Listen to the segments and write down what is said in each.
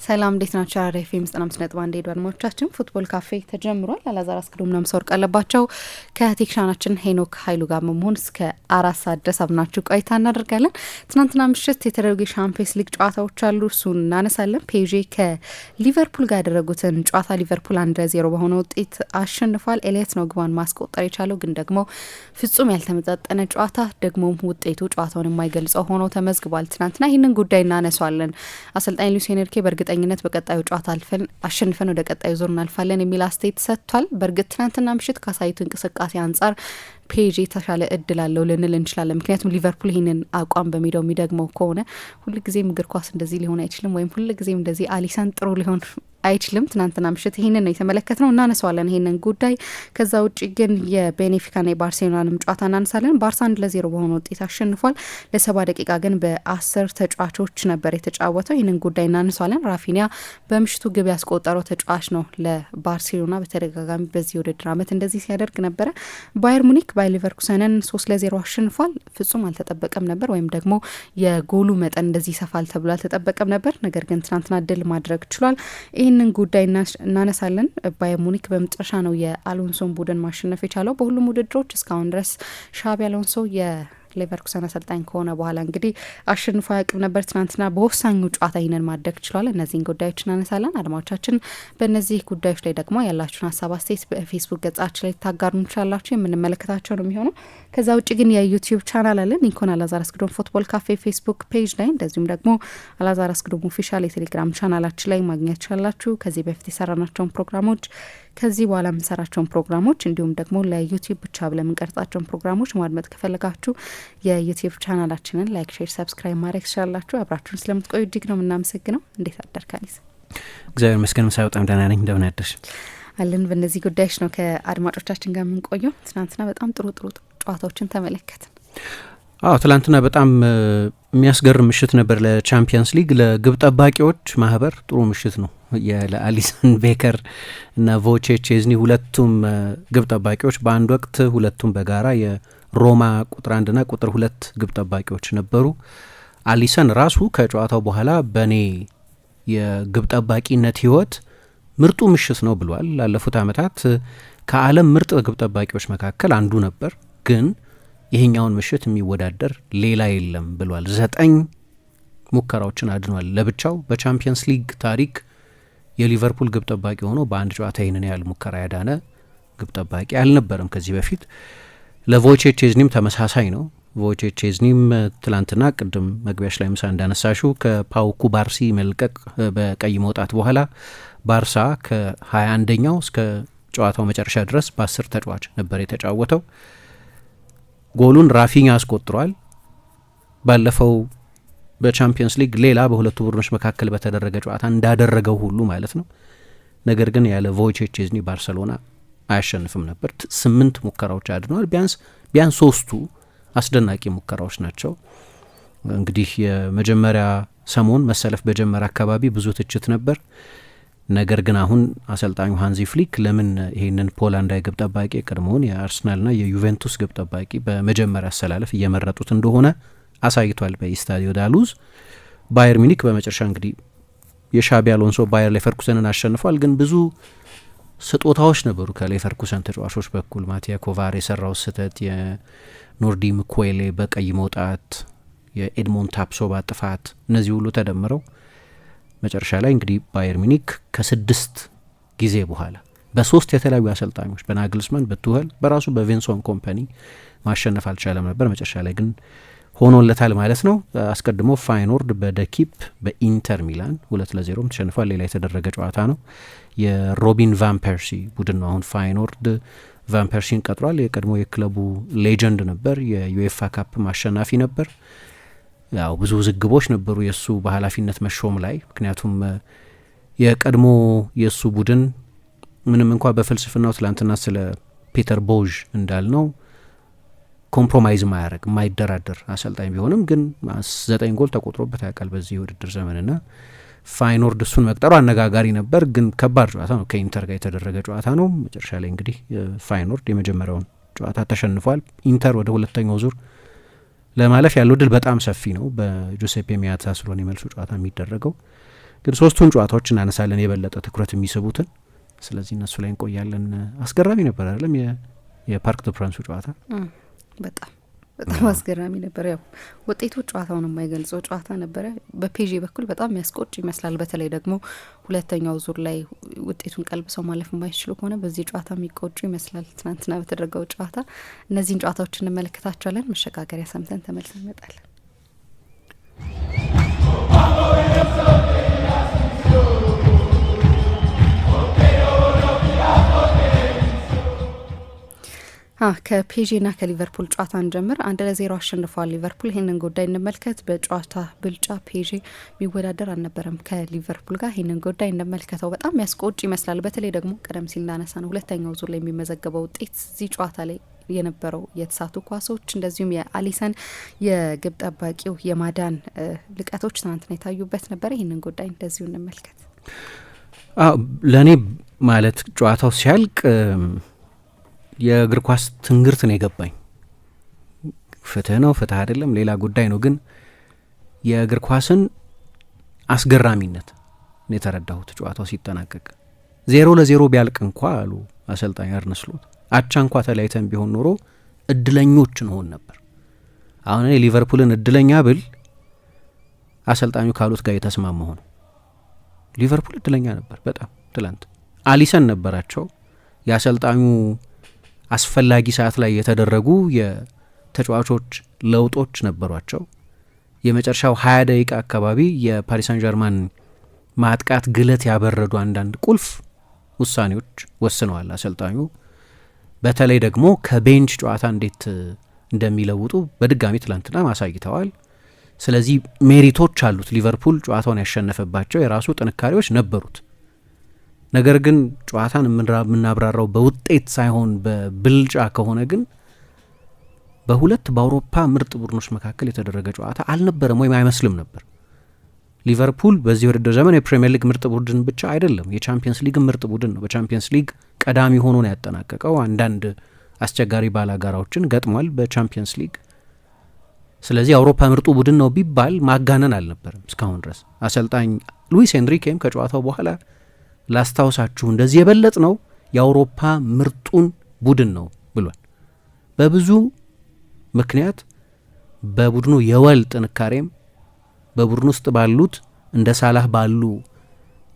ሰላም እንዴት ናቸው? አሬፌም 95.1 ሄዱ አድማጮቻችን ፉትቦል ካፌ ተጀምሯል። አላዛር አስክዶም ነው መስወር ቀለባቸው ከቴክኒሻናችን ሄኖክ ኃይሉ ጋር በመሆን እስከ 4 ሰዓት ድረስ አብናችሁ ቆይታ እናደርጋለን። ትናንትና ምሽት የተደረጉ የሻምፒየንስ ሊግ ጨዋታዎች አሉ፣ እሱን እናነሳለን። ፔዤ ከሊቨርፑል ጋር ያደረጉትን ጨዋታ ሊቨርፑል 1-0 በሆነ ውጤት አሸንፏል። ኤሊየት ነው ግቧን ማስቆጠር የቻለው፣ ግን ደግሞ ፍጹም ያልተመጣጠነ ጨዋታ ደግሞም ውጤቱ ጨዋታውን የማይገልጸው ሆኖ ተመዝግቧል። ትናንትና ይህንን ጉዳይ እናነሳለን። አሰልጣኝ ሉዊስ ኤንሪኬ በእርግጠኝነት በቀጣዩ ጨዋታ አሸንፈን ወደ ቀጣዩ ዙር እናልፋለን የሚል አስተያየት ሰጥቷል። በእርግጥ ትናንትና ምሽት ካሳዩት እንቅስቃሴ አንጻር ፔዤ የተሻለ እድል አለው ልንል እንችላለን። ምክንያቱም ሊቨርፑል ይህንን አቋም በሜዳው የሚደግመው ከሆነ ሁልጊዜም እግር ኳስ እንደዚህ ሊሆን አይችልም፣ ወይም ሁልጊዜም እንደዚህ አሊሰን ጥሩ ሊሆን አይችልም። ትናንትና ምሽት ይህንን ነው የተመለከት ነው፣ እናነሳዋለን ይህንን ጉዳይ። ከዛ ውጭ ግን የቤኔፊካና የባርሴሎናንም ጨዋታ እናነሳለን። ባርሳ 1-0 በሆነ ውጤት አሸንፏል። ለ70 ደቂቃ ግን በ10 ተጫዋቾች ነበር የተጫወተው። ይህንን ጉዳይ እናነሳዋለን። ራፊኒያ በምሽቱ ግብ ያስቆጠረው ተጫዋች ነው ለባርሴሎና። በተደጋጋሚ በዚህ ውድድር ዓመት እንደዚህ ሲያደርግ ነበረ። ባየር ሙኒክ ባየር ሌቨርኩሰንን 3-0 አሸንፏል። ፍጹም አልተጠበቀም ነበር፣ ወይም ደግሞ የጎሉ መጠን እንደዚህ ይሰፋል ተብሎ አልተጠበቀም ነበር። ነገር ግን ትናንትና ድል ማድረግ ችሏል። ይህንን ጉዳይ እናነሳለን። ባየር ሙኒክ በመጨረሻ ነው የአሎንሶን ቡድን ማሸነፍ የቻለው። በሁሉም ውድድሮች እስካሁን ድረስ ሻቢ አሎንሶ ሌቨርኩሰን አሰልጣኝ ከሆነ በኋላ እንግዲህ አሸንፎ ያቅም ነበር። ትናንትና በወሳኙ ጨዋታ ይህንን ማድረግ ችሏል። እነዚህን ጉዳዮች እናነሳለን። አድማጮቻችን በእነዚህ ጉዳዮች ላይ ደግሞ ያላችሁን ሀሳብ አስተያየት በፌስቡክ ገጻችን ላይ ታጋሩ እንችላላችሁ፣ የምንመለከታቸው ነው የሚሆነው። ከዛ ውጭ ግን የዩቲዩብ ቻናል አለን፣ ኢንኮን አላዛር አስክዶም ፉትቦል ካፌ ፌስቡክ ፔጅ ላይ፣ እንደዚሁም ደግሞ አላዛር አስክዶም ኦፊሻል የቴሌግራም ቻናላችን ላይ ማግኘት ችላላችሁ። ከዚህ በፊት የሰራናቸውን ፕሮግራሞች፣ ከዚህ በኋላ የምንሰራቸውን ፕሮግራሞች፣ እንዲሁም ደግሞ ለዩቲዩብ ብቻ ብለን የምንቀርጻቸውን ፕሮግራሞች ማድመጥ ከፈለጋችሁ የዩቲዩብ ቻናላችንን ላይክ፣ ሼር፣ ሰብስክራይብ ማድረግ ትችላላችሁ። አብራችሁን ስለምትቆዩ እጅግ ነው የምናመሰግነው። እንዴት አደርካኒስ? እግዚአብሔር ይመስገን። ምሳ በጣም ደህና ነኝ። እንደምን አደርሽ? አለን። በእነዚህ ጉዳዮች ነው ከአድማጮቻችን ጋር የምንቆየው። ትናንትና በጣም ጥሩ ጨዋታዎችን ተመለከትን። ትላንትና በጣም የሚያስገርም ምሽት ነበር ለቻምፒየንስ ሊግ። ለግብ ጠባቂዎች ማህበር ጥሩ ምሽት ነው። ለአሊሰን ቤከር እና ቮቼክ ቼዝኒ ሁለቱም ግብ ጠባቂዎች በአንድ ወቅት ሁለቱም በጋራ የሮማ ቁጥር 1ና ቁጥር 2 ግብ ጠባቂዎች ነበሩ። አሊሰን ራሱ ከጨዋታው በኋላ በእኔ የግብ ጠባቂነት ህይወት ምርጡ ምሽት ነው ብሏል። ላለፉት ዓመታት ከዓለም ምርጥ ግብ ጠባቂዎች መካከል አንዱ ነበር፣ ግን ይሄኛውን ምሽት የሚወዳደር ሌላ የለም ብሏል። 9 ሙከራዎችን አድኗል ለብቻው። በቻምፒየንስ ሊግ ታሪክ የሊቨርፑል ግብ ጠባቂ ሆኖ በአንድ ጨዋታ ይህንን ያህል ሙከራ ያዳነ ግብ ጠባቂ አልነበረም ከዚህ በፊት። ለቮቼክ ቼዝኒም ተመሳሳይ ነው። ቮቼክ ቼዝኒም ትላንትና ቅድም መግቢያሽ ላይ ምሳ እንዳነሳሹ ከፓው ኩባርሲ መልቀቅ በቀይ መውጣት በኋላ ባርሳ ከ21ኛው እስከ ጨዋታው መጨረሻ ድረስ በ10 ተጫዋች ነበር የተጫወተው። ጎሉን ራፊኛ አስቆጥሯል። ባለፈው በቻምፒየንስ ሊግ ሌላ በሁለቱ ቡድኖች መካከል በተደረገ ጨዋታ እንዳደረገው ሁሉ ማለት ነው። ነገር ግን ያለ ቮቼክ ቼዝኒ ባርሰሎና አያሸንፍም ነበር። 8 ሙከራዎች አድኗል። ቢያንስ 3ቱ አስደናቂ ሙከራዎች ናቸው። እንግዲህ የመጀመሪያ ሰሞን መሰለፍ በጀመረ አካባቢ ብዙ ትችት ነበር። ነገር ግን አሁን አሰልጣኙ ሃንዚ ፍሊክ ለምን ይህንን ፖላንዳዊ ግብ ጠባቂ ቀድሞውን የአርሰናልና የዩቬንቱስ ግብ ጠባቂ በመጀመሪያ አሰላለፍ እየመረጡት እንደሆነ አሳይቷል በስታዲዮ ዳሉዝ። ባየር ሚኒክ በመጨረሻ እንግዲህ የሻቢ አሎንሶ ባየር ሌቨርኩሰንን አሸንፏል። ግን ብዙ ስጦታዎች ነበሩ ከሌቨርኩሰን ተጫዋቾች በኩል። ማቲያ ኮቫር የሰራው ስህተት፣ የኖርዲ ምኩዌሌ በቀይ መውጣት፣ የኤድሞንድ ታፕሶባ ጥፋት፣ እነዚህ ሁሉ ተደምረው መጨረሻ ላይ እንግዲህ ባየር ሚኒክ ከ6 ጊዜ በኋላ በ3 የተለያዩ አሰልጣኞች በናግልስማን፣ በቱኸል፣ በራሱ በቬንሶን ኮምፓኒ ማሸነፍ አልቻለም ነበር። መጨረሻ ላይ ግን ሆኖለታል ማለት ነው። አስቀድሞ ፋይኖርድ በደኪፕ በኢንተር ሚላን 2-0 ተሸንፏል። ሌላ የተደረገ ጨዋታ ነው። የሮቢን ቫን ፐርሲ ቡድን ነው። አሁን ፋይኖርድ ቫን ፐርሲን ቀጥሯል። የቀድሞ የክለቡ ሌጀንድ ነበር። የዩኤፋ ካፕ አሸናፊ ነበር። ያው ብዙ ውዝግቦች ነበሩ የእሱ በኃላፊነት መሾም ላይ። ምክንያቱም የቀድሞ የእሱ ቡድን ምንም እንኳ በፍልስፍናው ትላንትና ስለ ፒተር ቦዥ እንዳልነው ኮምፕሮማይዝ ማያደርግ የማይደራደር አሰልጣኝ ቢሆንም ግን 9 ጎል ተቆጥሮበት ያውቃል በዚህ የውድድር ዘመንና ፋይኖርድ እሱን መቅጠሩ አነጋጋሪ ነበር። ግን ከባድ ጨዋታ ነው፣ ከኢንተር ጋር የተደረገ ጨዋታ ነው። መጨረሻ ላይ እንግዲህ ፋይኖርድ የመጀመሪያውን ጨዋታ ተሸንፏል። ኢንተር ወደ ሁለተኛው ዙር ለማለፍ ያለው ድል በጣም ሰፊ ነው። በጁሴፔ ሚያታ ስለሆነ የመልሱ ጨዋታ የሚደረገው ግን ሶስቱን ጨዋታዎች እናነሳለን የበለጠ ትኩረት የሚስቡትን። ስለዚህ እነሱ ላይ እንቆያለን። አስገራሚ ነበር አይደለም የፓርክ ደ ፕራንሱ ጨዋታ በጣም አስገራሚ ነበር። ያው ውጤቱ ጨዋታውን የማይገልጸው ጨዋታ ነበረ። በፔዤ በኩል በጣም የሚያስቆጭ ይመስላል። በተለይ ደግሞ ሁለተኛው ዙር ላይ ውጤቱን ቀልብሰው ማለፍ የማይችሉ ከሆነ በዚህ ጨዋታ የሚቆጩ ይመስላል። ትናንትና በተደረገው ጨዋታ እነዚህን ጨዋታዎች እንመለከታቸዋለን። መሸጋገሪያ ሰምተን ተመልሰን እንመጣለን። ከፔዤና ከሊቨርፑል ጨዋታ እንጀምር። 1-0 አሸንፈዋል ሊቨርፑል። ይህንን ጉዳይ እንመልከት። በጨዋታ ብልጫ ፔዤ የሚወዳደር አልነበረም ከሊቨርፑል ጋር። ይህንን ጉዳይ እንመልከተው። በጣም ያስቆጭ ይመስላል። በተለይ ደግሞ ቀደም ሲል እንዳነሳ ነው ሁለተኛው ዙር ላይ የሚመዘገበው ውጤት እዚህ ጨዋታ ላይ የነበረው የተሳቱ ኳሶች፣ እንደዚሁም የአሊሰን የግብ ጠባቂው የማዳን ልቀቶች ትናንትና የታዩበት ነበር። ይህንን ጉዳይ እንደዚሁ እንመልከት። ለእኔ ማለት ጨዋታው ሲያልቅ የእግር ኳስ ትንግርት ነው የገባኝ። ፍትህ ነው ፍትህ አይደለም ሌላ ጉዳይ ነው፣ ግን የእግር ኳስን አስገራሚነት ነው የተረዳሁት። ጨዋታው ሲጠናቀቅ 0-0 ቢያልቅ እንኳ አሉ አሰልጣኝ አርነ ስሎት አቻ እንኳ ተለያይተን ቢሆን ኖሮ እድለኞች እንሆን ነበር። አሁን እኔ ሊቨርፑልን እድለኛ ብል አሰልጣኙ ካሉት ጋር የተስማማ ሆነ። ሊቨርፑል እድለኛ ነበር በጣም። ትላንት አሊሰን ነበራቸው። የአሰልጣኙ አስፈላጊ ሰዓት ላይ የተደረጉ የተጫዋቾች ለውጦች ነበሯቸው። የመጨረሻው 20 ደቂቃ አካባቢ የፓሪስ ሳን ጀርማን ማጥቃት ግለት ያበረዱ አንዳንድ ቁልፍ ውሳኔዎች ወስነዋል አሰልጣኙ። በተለይ ደግሞ ከቤንች ጨዋታ እንዴት እንደሚለውጡ በድጋሚ ትላንትና ማሳይተዋል። ስለዚህ ሜሪቶች አሉት ሊቨርፑል ጨዋታውን ያሸነፈባቸው የራሱ ጥንካሬዎች ነበሩት። ነገር ግን ጨዋታን የምናብራራው በውጤት ሳይሆን በብልጫ ከሆነ ግን በሁለት በአውሮፓ ምርጥ ቡድኖች መካከል የተደረገ ጨዋታ አልነበረም ወይም አይመስልም ነበር። ሊቨርፑል በዚህ ውድድር ዘመን የፕሪሚየር ሊግ ምርጥ ቡድን ብቻ አይደለም፣ የቻምፒየንስ ሊግ ምርጥ ቡድን ነው። በቻምፒየንስ ሊግ ቀዳሚ ሆኖ ነው ያጠናቀቀው። አንዳንድ አስቸጋሪ ባላጋራዎችን ገጥሟል በቻምፒየንስ ሊግ። ስለዚህ የአውሮፓ ምርጡ ቡድን ነው ቢባል ማጋነን አልነበረም እስካሁን ድረስ። አሰልጣኝ ሉዊስ ኤንሪኬም ከጨዋታው በኋላ ላስታውሳችሁ እንደዚህ የበለጥ ነው የአውሮፓ ምርጡን ቡድን ነው ብሏል። በብዙ ምክንያት በቡድኑ የወል ጥንካሬም በቡድኑ ውስጥ ባሉት እንደ ሳላህ ባሉ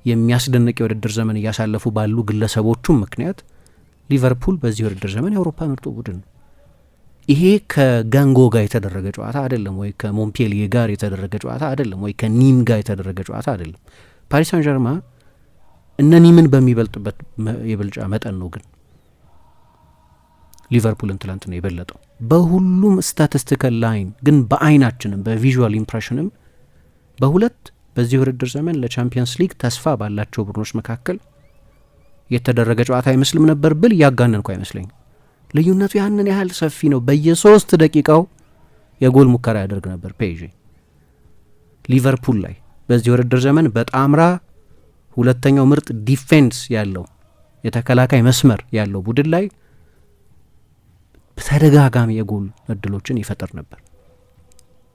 የሚያስደንቅ የውድድር ዘመን እያሳለፉ ባሉ ግለሰቦቹም ምክንያት ሊቨርፑል በዚህ የውድድር ዘመን የአውሮፓ ምርጡ ቡድን ነው። ይሄ ከጋንጎ ጋር የተደረገ ጨዋታ አይደለም፣ ወይ ከሞንፔሊዬ ጋር የተደረገ ጨዋታ አይደለም፣ ወይ ከኒም ጋር የተደረገ ጨዋታ አይደለም። ፓሪስ ሳን ጀርማ እነ ኒምን በሚበልጥበት የብልጫ መጠን ነው ግን ሊቨርፑልን ትላንት ነው የበለጠው በሁሉም ስታቲስቲካል ላይን። ግን በአይናችንም በቪዥዋል ኢምፕሬሽንም በሁለት በዚህ ውድድር ዘመን ለቻምፒየንስ ሊግ ተስፋ ባላቸው ቡድኖች መካከል የተደረገ ጨዋታ አይመስልም ነበር ብል እያጋነንኩ አይመስለኝም። ልዩነቱ ያንን ያህል ሰፊ ነው። በየ3 ደቂቃው የጎል ሙከራ ያደርግ ነበር ፔዤ። ሊቨርፑል ላይ በዚህ ውድድር ዘመን በጣምራ ሁለተኛው ምርጥ ዲፌንስ ያለው የተከላካይ መስመር ያለው ቡድን ላይ ተደጋጋሚ የጎል እድሎችን ይፈጥር ነበር።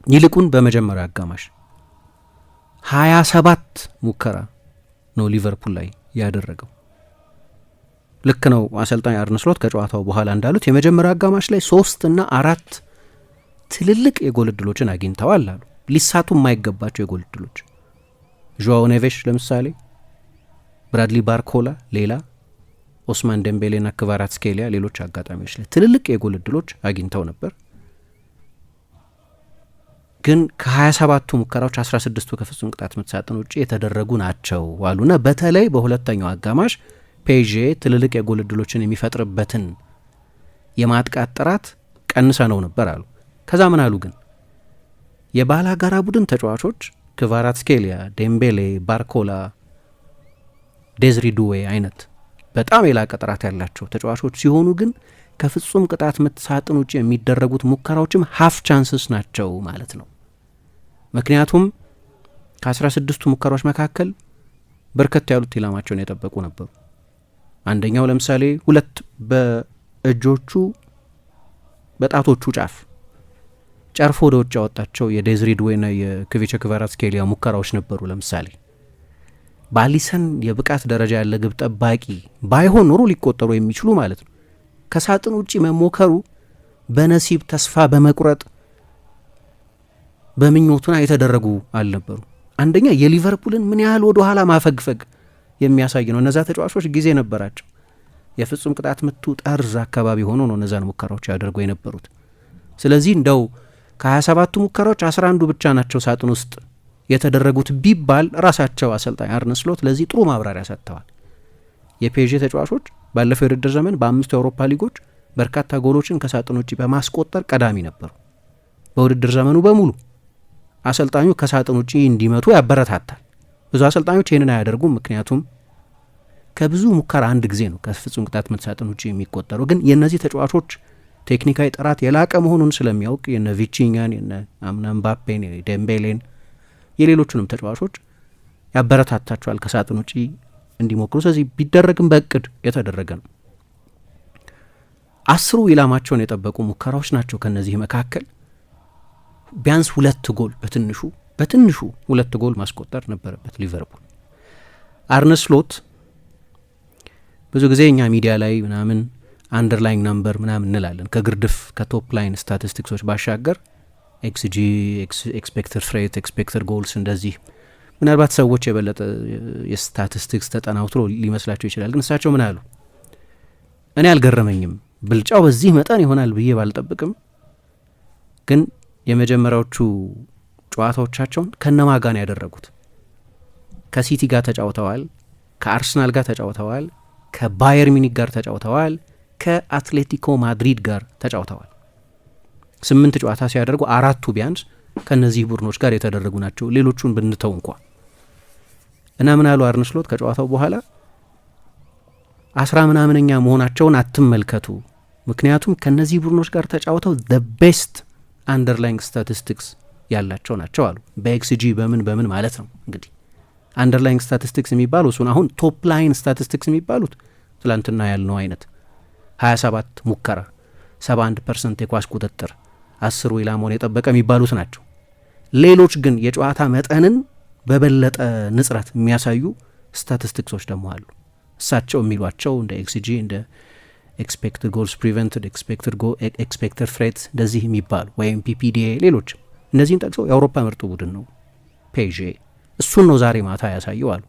ይልቁን በመጀመሪያ አጋማሽ 27 ሙከራ ነው ሊቨርፑል ላይ ያደረገው። ልክ ነው አሰልጣኝ አርነ ስሎት ከጨዋታው በኋላ እንዳሉት የመጀመሪያ አጋማሽ ላይ 3 እና 4 ትልልቅ የጎል እድሎችን አግኝተዋል አሉ። ሊሳቱ የማይገባቸው የጎል እድሎች ዦአው ኔቬሽ ለምሳሌ፣ ብራድሊ ባርኮላ ሌላ፣ ኦስማን ደምቤሌና ክቫራትስኬሊያ ሌሎች አጋጣሚዎች ላይ ትልልቅ የጎል እድሎች አግኝተው ነበር። ግን ከ27ቱ ሙከራዎች 16ቱ ከፍጹም ቅጣት ምት ሳጥን ውጭ የተደረጉ ናቸው አሉና በተለይ በሁለተኛው አጋማሽ ፔዤ ትልልቅ የጎል እድሎችን የሚፈጥርበትን የማጥቃት ጥራት ቀንሰ ነው ነበር አሉ። ከዛ ምን አሉ ግን የባላጋራ ቡድን ተጫዋቾች ክቫራትስኬሊያ፣ ዴምቤሌ፣ ባርኮላ፣ ዴዝሪ ዱዌ አይነት በጣም የላቀ ጥራት ያላቸው ተጫዋቾች ሲሆኑ ግን ከፍጹም ቅጣት ምት ሳጥን ውጭ የሚደረጉት ሙከራዎችም ሀፍ ቻንስስ ናቸው ማለት ነው። ምክንያቱም ከ16ቱ ሙከራዎች መካከል በርከት ያሉት ኢላማቸውን የጠበቁ ነበሩ። አንደኛው ለምሳሌ 2 በእጆቹ በጣቶቹ ጫፍ ወደ ውጭ ያወጣቸው የዴዝሪ ዱዌና የክቪቻ ክቫራትስኬሊያ ሙከራዎች ነበሩ። ለምሳሌ በአሊሰን የብቃት ደረጃ ያለ ግብ ጠባቂ ባይሆን ኖሮ ሊቆጠሩ የሚችሉ ማለት ነው። ከሳጥን ውጪ መሞከሩ በነሲብ ተስፋ በመቁረጥ በምኞቱና የተደረጉ አልነበሩ። አንደኛ የሊቨርፑልን ምን ያህል ወደ ኋላ ማፈግፈግ የሚያሳይ ነው። እነዛ ተጫዋቾች ጊዜ ነበራቸው። የፍጹም ቅጣት ምቱ ጠርዝ አካባቢ ሆኖ ነው እነዛን ሙከራዎች ያደርጉ የነበሩት። ስለዚህ እንደው ከ27ቱ ሙከራዎች 11ዱ ብቻ ናቸው ሳጥን ውስጥ የተደረጉት ቢባል ራሳቸው አሰልጣኝ አርነ ስሎት ለዚህ ጥሩ ማብራሪያ ሰጥተዋል። የፔዤ ተጫዋቾች ባለፈው የውድድር ዘመን በ5 የአውሮፓ ሊጎች በርካታ ጎሎችን ከሳጥን ውጪ በማስቆጠር ቀዳሚ ነበሩ። በውድድር ዘመኑ በሙሉ አሰልጣኙ ከሳጥን ውጪ እንዲመቱ ያበረታታል። ብዙ አሰልጣኞች ይህንን አያደርጉም፣ ምክንያቱም ከብዙ ሙከራ አንድ ጊዜ ነው ከፍጹም ቅጣት ምት ሳጥን ውጪ የሚቆጠሩ። ግን የእነዚህ ተጫዋቾች ቴክኒካዊ ጥራት የላቀ መሆኑን ስለሚያውቅ የነ ቪቺኛን፣ የነ አምና ምባፔን፣ የዴምቤሌን የሌሎቹንም ተጫዋቾች ያበረታታቸዋል ከሳጥን ውጪ እንዲሞክሩ። ስለዚህ ቢደረግም በእቅድ የተደረገ ነው። 10 ኢላማቸውን የጠበቁ ሙከራዎች ናቸው። ከነዚህ መካከል ቢያንስ 2 ጎል በትንሹ 2 ጎል ማስቆጠር ነበረበት ሊቨርፑል። አርነ ስሎት ብዙ ጊዜ እኛ ሚዲያ ላይ ምናምን አንደርላይን ነምበር ምናምን እንላለን። ከግርድፍ ከቶፕ ላይን ስታቲስቲክሶች ባሻገር ኤክስጂ፣ ኤክስፔክተድ ፍሬት፣ ኤክስፔክተድ ጎልስ እንደዚህ ምናልባት ሰዎች የበለጠ የስታቲስቲክስ ተጠናውትሮ ሊመስላቸው ይችላል። ግን እሳቸው ምን አሉ? እኔ አልገረመኝም፣ ብልጫው በዚህ መጠን ይሆናል ብዬ ባልጠብቅም፣ ግን የመጀመሪያዎቹ ጨዋታዎቻቸውን ከነማ ጋር ነው ያደረጉት። ከሲቲ ጋር ተጫውተዋል፣ ከአርሰናል ጋር ተጫውተዋል፣ ከባየር ሚኒክ ጋር ተጫውተዋል፣ ከአትሌቲኮ ማድሪድ ጋር ተጫውተዋል። 8 ጨዋታ ሲያደርጉ 4ቱ ቢያንስ ከነዚህ ቡድኖች ጋር የተደረጉ ናቸው። ሌሎቹን ብንተው እንኳ እና ምን አሉ አርነ ስሎት ከጨዋታው በኋላ 10 ምናምንኛ መሆናቸውን አትመልከቱ፣ ምክንያቱም ከነዚህ ቡድኖች ጋር ተጫውተው the best underlying statistics ያላቸው ናቸው አሉ። በኤክስጂ በምን ማለት ነው እንግዲህ አንደርላይንግ ስታቲስቲክስ የሚባሉ እሱን አሁን ቶፕ ላይን ስታቲስቲክስ የሚባሉት ትላንትና ያልነው አይነት 27 ሙከራ 71% የኳስ ቁጥጥር 10 ኢላማውን የጠበቀ የሚባሉት ናቸው። ሌሎች ግን የጨዋታ መጠንን በበለጠ ንጽረት የሚያሳዩ ስታቲስቲክሶች ደግሞ አሉ። እሳቸው የሚሏቸው እንደ ኤክስጂ፣ እንደ ኤክስፔክትድ ጎልስ ፕሪቨንትድ፣ ኤክስፔክትድ ፍሬት እንደዚህ የሚባሉ ወይም ፒፒዲኤ፣ ሌሎችም እነዚህን ጠቅሰው የአውሮፓ ምርጡ ቡድን ነው ፔዤ፣ እሱን ነው ዛሬ ማታ ያሳየው አሉ።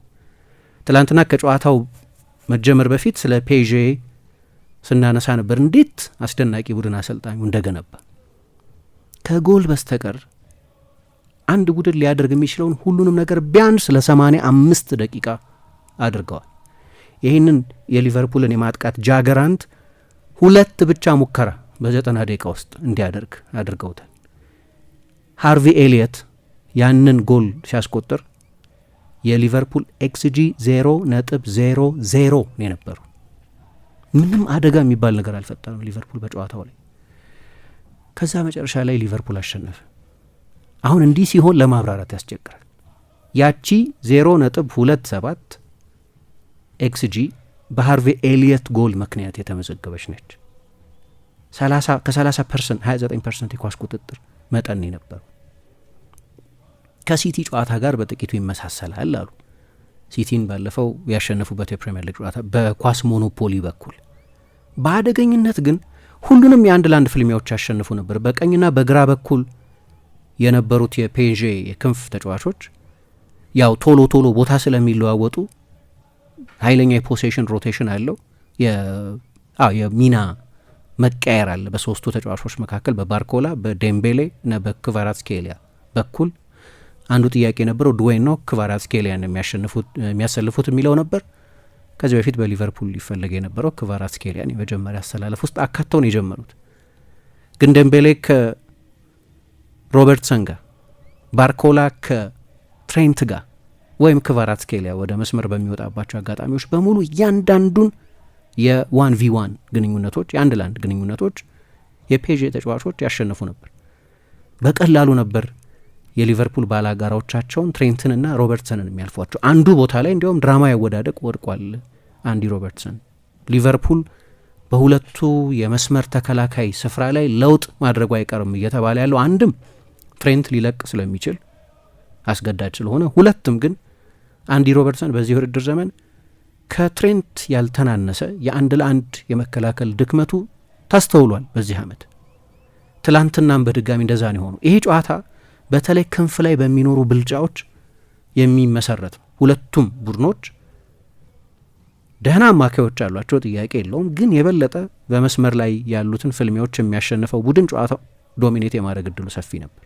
ትላንትና ከጨዋታው መጀመር በፊት ስለ ፔዤ ስናነሳ ነበር፣ እንዴት አስደናቂ ቡድን አሰልጣኙ እንደገነባ። ከጎል በስተቀር አንድ ቡድን ሊያደርግ የሚችለውን ሁሉንም ነገር ቢያንስ ለ85 ደቂቃ አድርገዋል። ይህንን የሊቨርፑልን የማጥቃት ጃገራንት 2 ብቻ ሙከራ በ90 ደቂቃ ውስጥ እንዲያደርግ አድርገውታል። ሃርቪ ኤሊየት ያንን ጎል ሲያስቆጥር የሊቨርፑል ኤክስጂ 0.00 ነው የነበሩ። ምንም አደጋ የሚባል ነገር አልፈጠረም ሊቨርፑል በጨዋታው ላይ። ከዛ መጨረሻ ላይ ሊቨርፑል አሸነፈ። አሁን እንዲህ ሲሆን ለማብራራት ያስቸግራል። ያቺ 0.27 ኤክስጂ በሃርቪ ኤሊየት ጎል ምክንያት የተመዘገበች ነች። ከ30% 29% የኳስ ቁጥጥር መጠን የነበረው ከሲቲ ጨዋታ ጋር በጥቂቱ ይመሳሰላል አሉ። ሲቲን ባለፈው ያሸነፉበት የፕሪሚየር ሊግ ጨዋታ በኳስ ሞኖፖሊ በኩል፣ በአደገኝነት ግን ሁሉንም የ1-1 ፍልሚያዎች ያሸንፉ ነበር። በቀኝና በግራ በኩል የነበሩት የፔዤ የክንፍ ተጫዋቾች ያው ቶሎ ቦታ ስለሚለዋወጡ ኃይለኛ የፖሴሽን ሮቴሽን አለው። የሚና መቀየር አለ በሶስቱ ተጫዋቾች መካከል በባርኮላ በዴምቤሌ እና በክቫራትስኬሊያ በኩል። አንዱ ጥያቄ የነበረው ድዌይን ነው ክቫራትስኬሊያን የሚያሰልፉት የሚለው ነበር። ከዚህ በፊት በሊቨርፑል ሊፈለግ የነበረው ክቫራትስኬሊያን የመጀመሪያ አሰላለፍ ውስጥ አካተው ነው የጀመሩት። ግን ዴምቤሌ ከሮበርትሰን ጋር፣ ባርኮላ ከትሬንት ጋር ወይም ክቫራትስኬሊያ ወደ መስመር በሚወጣባቸው አጋጣሚዎች በሙሉ እያንዳንዱን የ1v1 ግንኙነቶች የ1-1 ግንኙነቶች የፔዤ ተጫዋቾች ያሸነፉ ነበር። በቀላሉ ነበር የሊቨርፑል ባላጋራዎቻቸውን ትሬንትንና ሮበርትሰንን የሚያልፏቸው። አንዱ ቦታ ላይ እንዲያውም ድራማ ያወዳደቅ ወድቋል አንዲ ሮበርትሰን። ሊቨርፑል በሁለቱ የመስመር ተከላካይ ስፍራ ላይ ለውጥ ማድረጉ አይቀርም እየተባለ ያለው አንድም ትሬንት ሊለቅ ስለሚችል አስገዳጅ ስለሆነ፣ ሁለትም ግን አንዲ ሮበርትሰን በዚህ ውድድር ዘመን ከትሬንት ያልተናነሰ የአንድ ለአንድ የመከላከል ድክመቱ ታስተውሏል በዚህ ዓመት። ትላንትናም በድጋሚ እንደዛ ነው የሆኑ። ይሄ ጨዋታ በተለይ ክንፍ ላይ በሚኖሩ ብልጫዎች የሚመሰረት ነው። ሁለቱም ቡድኖች ደህና አማካዮች አሏቸው፣ ጥያቄ የለውም። ግን የበለጠ በመስመር ላይ ያሉትን ፍልሚያዎች የሚያሸንፈው ቡድን ጨዋታው ዶሚኔት የማድረግ እድሉ ሰፊ ነበር።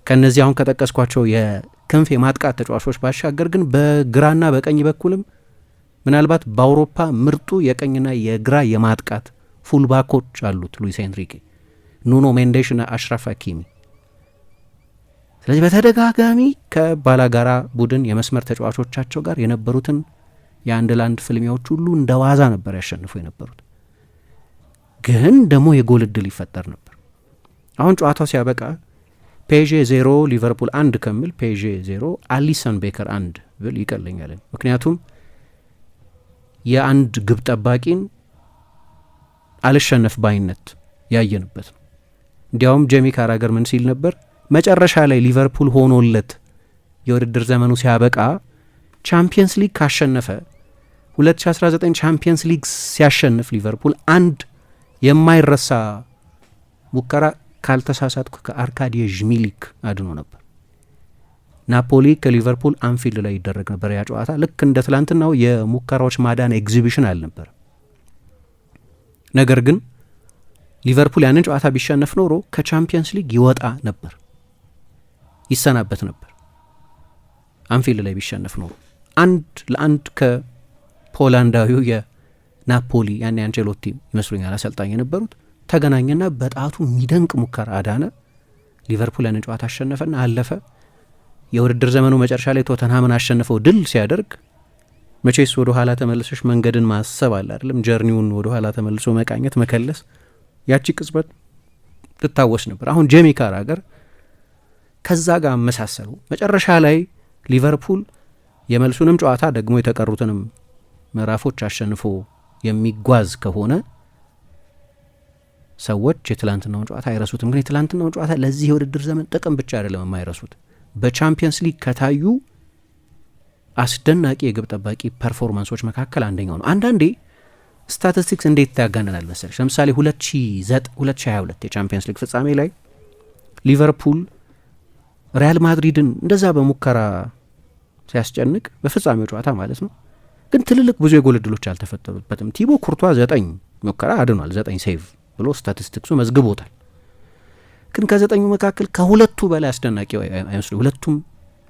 ከእነዚህ አሁን ከጠቀስኳቸው የክንፍ የማጥቃት ተጫዋቾች ባሻገር ግን በግራና በቀኝ በኩልም ምናልባት በአውሮፓ ምርጡ የቀኝና የግራ የማጥቃት ፉልባኮች አሉት ሉዊስ ኤንሪኬ፣ ኑኖ ሜንዴሽና አሽራፍ ሀኪሚ። ስለዚህ በተደጋጋሚ ከባላጋራ ቡድን የመስመር ተጫዋቾቻቸው ጋር የነበሩትን የአንድ ለአንድ ፍልሚያዎች ሁሉ እንደ ዋዛ ነበር ያሸንፉ የነበሩት። ግን ደግሞ የጎል እድል ይፈጠር ነበር። አሁን ጨዋታው ሲያበቃ ፔዤ 0 ሊቨርፑል 1 ከምል ፔዤ 0 አሊሰን ቤከር 1 ብል ይቀለኛል። ምክንያቱም የአንድ ግብ ጠባቂን አልሸነፍ ባይነት ያየንበት ነው። እንዲያውም ጄሚ ካራገር ምን ሲል ነበር? መጨረሻ ላይ ሊቨርፑል ሆኖለት የውድድር ዘመኑ ሲያበቃ ቻምፒየንስ ሊግ ካሸነፈ 2019 ቻምፒየንስ ሊግ ሲያሸንፍ ሊቨርፑል አንድ የማይረሳ ሙከራ ካልተሳሳትኩ ከአርካዲ ዥሚሊክ አድኖ ነበር። ናፖሊ ከሊቨርፑል አንፊልድ ላይ ይደረግ ነበር ያ ጨዋታ። ልክ እንደ ትላንትናው የሙከራዎች ማዳን ኤግዚቢሽን አልነበር። ነገር ግን ሊቨርፑል ያንን ጨዋታ ቢሸነፍ ኖሮ ከቻምፒየንስ ሊግ ይወጣ ነበር፣ ይሰናበት ነበር። አንፊልድ ላይ ቢሸነፍ ኖሮ 1-1 ከፖላንዳዊው የናፖሊ ያኔ አንቸሎቲ ይመስሉኛል አሰልጣኝ የነበሩት ተገናኘና በጣቱ የሚደንቅ ሙከራ አዳነ። ሊቨርፑል ያንን ጨዋታ አሸነፈና አለፈ። የውድድር ዘመኑ መጨረሻ ላይ ቶተንሃምን አሸንፈው ድል ሲያደርግ መቼስ ወደ ኋላ ተመልሰሽ መንገድን ማሰብ አለ አይደለም፣ ጀርኒውን ወደ ኋላ ተመልሶ መቃኘት መከለስ፣ ያቺ ቅጽበት ትታወስ ነበር። አሁን ጄሚ ካራገር ከዛ ጋር መሳሰሉ። መጨረሻ ላይ ሊቨርፑል የመልሱንም ጨዋታ ደግሞ የተቀሩትንም ምዕራፎች አሸንፎ የሚጓዝ ከሆነ ሰዎች የትላንትናውን ጨዋታ አይረሱትም። ግን የትላንትናውን ጨዋታ ለዚህ የውድድር ዘመን ጥቅም ብቻ አይደለም የማይረሱት፣ በቻምፒየንስ ሊግ ከታዩ አስደናቂ የግብ ጠባቂ ፐርፎርማንሶች መካከል አንደኛው ነው። አንዳንዴ ስታቲስቲክስ እንዴት ያጋነናል መሰለሽ። ለምሳሌ 2022 የቻምፒየንስ ሊግ ፍጻሜ ላይ ሊቨርፑል ሪያል ማድሪድን እንደዛ በሙከራ ሲያስጨንቅ በፍጻሜው ጨዋታ ማለት ነው። ግን ትልልቅ ብዙ የጎል እድሎች አልተፈጠሩበትም። ቲቦ ኩርቷ 9 ሙከራ አድኗል፣ 9 ሴቭ ብሎ ስታቲስቲክሱ መዝግቦታል። ግን ከ9 መካከል ከሁለቱ በላይ አስደናቂ አይመስሉ። ሁለቱም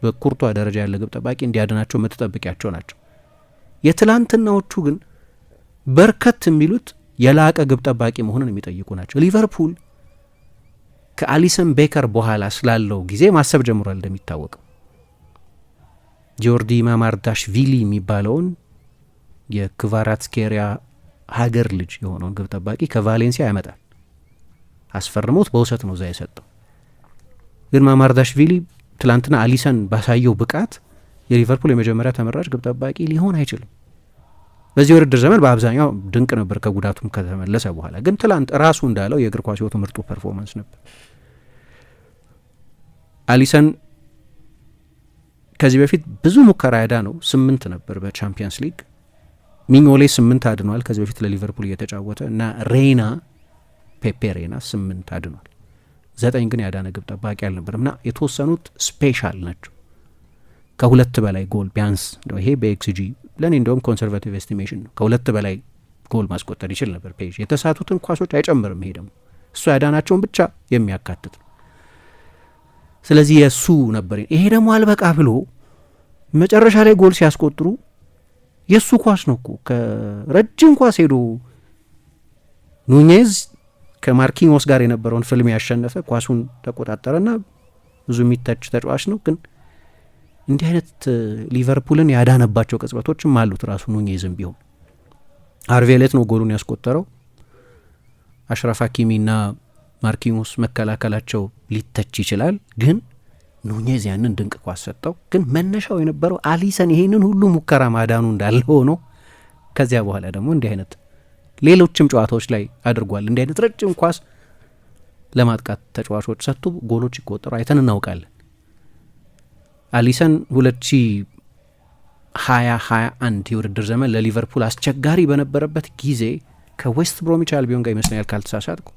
በኩርቷ ደረጃ ያለ ግብ ጠባቂ እንዲያድናቸው የምትጠብቂያቸው ናቸው። የትላንትናዎቹ ግን በርከት የሚሉት የላቀ ግብ ጠባቂ መሆኑን የሚጠይቁ ናቸው። ሊቨርፑል ከአሊሰን ቤከር በኋላ ስላለው ጊዜ ማሰብ ጀምሯል። እንደሚታወቀው ጆርዲ ማማርዳሽቪሊ የሚባለውን የክቫራትስኬሪያ ሀገር ልጅ የሆነውን ግብ ጠባቂ ከቫሌንሲያ ያመጣል። አስፈርሞት በውሰት ነው እዛ የሰጠው። ግን ማማርዳሽቪሊ ትላንትና አሊሰን ባሳየው ብቃት የሊቨርፑል የመጀመሪያ ተመራጭ ግብ ጠባቂ ሊሆን አይችልም። በዚህ ውድድር ዘመን በአብዛኛው ድንቅ ነበር ከጉዳቱም ከተመለሰ በኋላ። ግን ትላንት ራሱ እንዳለው የእግር ኳስ ሕይወቱ ምርጡ ፐርፎርማንስ ነበር። አሊሰን ከዚህ በፊት ብዙ ሙከራ ያዳ ነው 8 ነበር በቻምፒየንስ ሊግ። ሚኞሌ 8 አድኗል ከዚህ በፊት ለሊቨርፑል እየተጫወተ እና ሬና ፔፔ ሬና 8 አድኗል። 9 ግን ያዳነ ግብ ጠባቂ አልነበርም እና የተወሰኑት ስፔሻል ናቸው። ከሁለት በላይ ጎል ቢያንስ ይሄ በኤክስጂ ለእኔ እንደውም ኮንሰርቫቲቭ ኤስቲሜሽን ነው። ከሁለት በላይ ጎል ማስቆጠር ይችል ነበር ፔጅ። የተሳቱትን ኳሶች አይጨምርም። ይሄ ደግሞ እሱ ያዳናቸውን ብቻ የሚያካትት ነው። ስለዚህ የእሱ ነበር። ይሄ ደግሞ አልበቃ ብሎ መጨረሻ ላይ ጎል ሲያስቆጥሩ የእሱ ኳስ ነው እኮ ከረጅም ኳስ ሄዶ ኑኔዝ ከማርኪኞስ ጋር የነበረውን ፍልም ያሸነፈ ኳሱን ተቆጣጠረና ብዙ የሚተች ተጫዋች ነው። ግን እንዲህ አይነት ሊቨርፑልን ያዳነባቸው ቅጽበቶችም አሉት። ራሱ ኑኔዝም ቢሆን አርቬሌት ነው ጎሉን ያስቆጠረው። አሽራፍ ሀኪሚና ማርኪኞስ መከላከላቸው ሊተች ይችላል። ግን ኑኔዝ ያንን ድንቅ ኳስ ሰጠው። ግን መነሻው የነበረው አሊሰን ይሄንን ሁሉ ሙከራ ማዳኑ እንዳለ ሆኖ ከዚያ በኋላ ደግሞ እንዲህ አይነት ሌሎችም ጨዋታዎች ላይ አድርጓል። እንዲህ አይነት ረጅም ኳስ ለማጥቃት ተጫዋቾች ሰጥቶ ጎሎች ይቆጠሩ አይተን እናውቃለን። አሊሰን 2021 የውድድር ዘመን ለሊቨርፑል አስቸጋሪ በነበረበት ጊዜ ከዌስት ብሮሚች አልቢዮን ጋር ይመስለኛል ካልተሳሳትኩ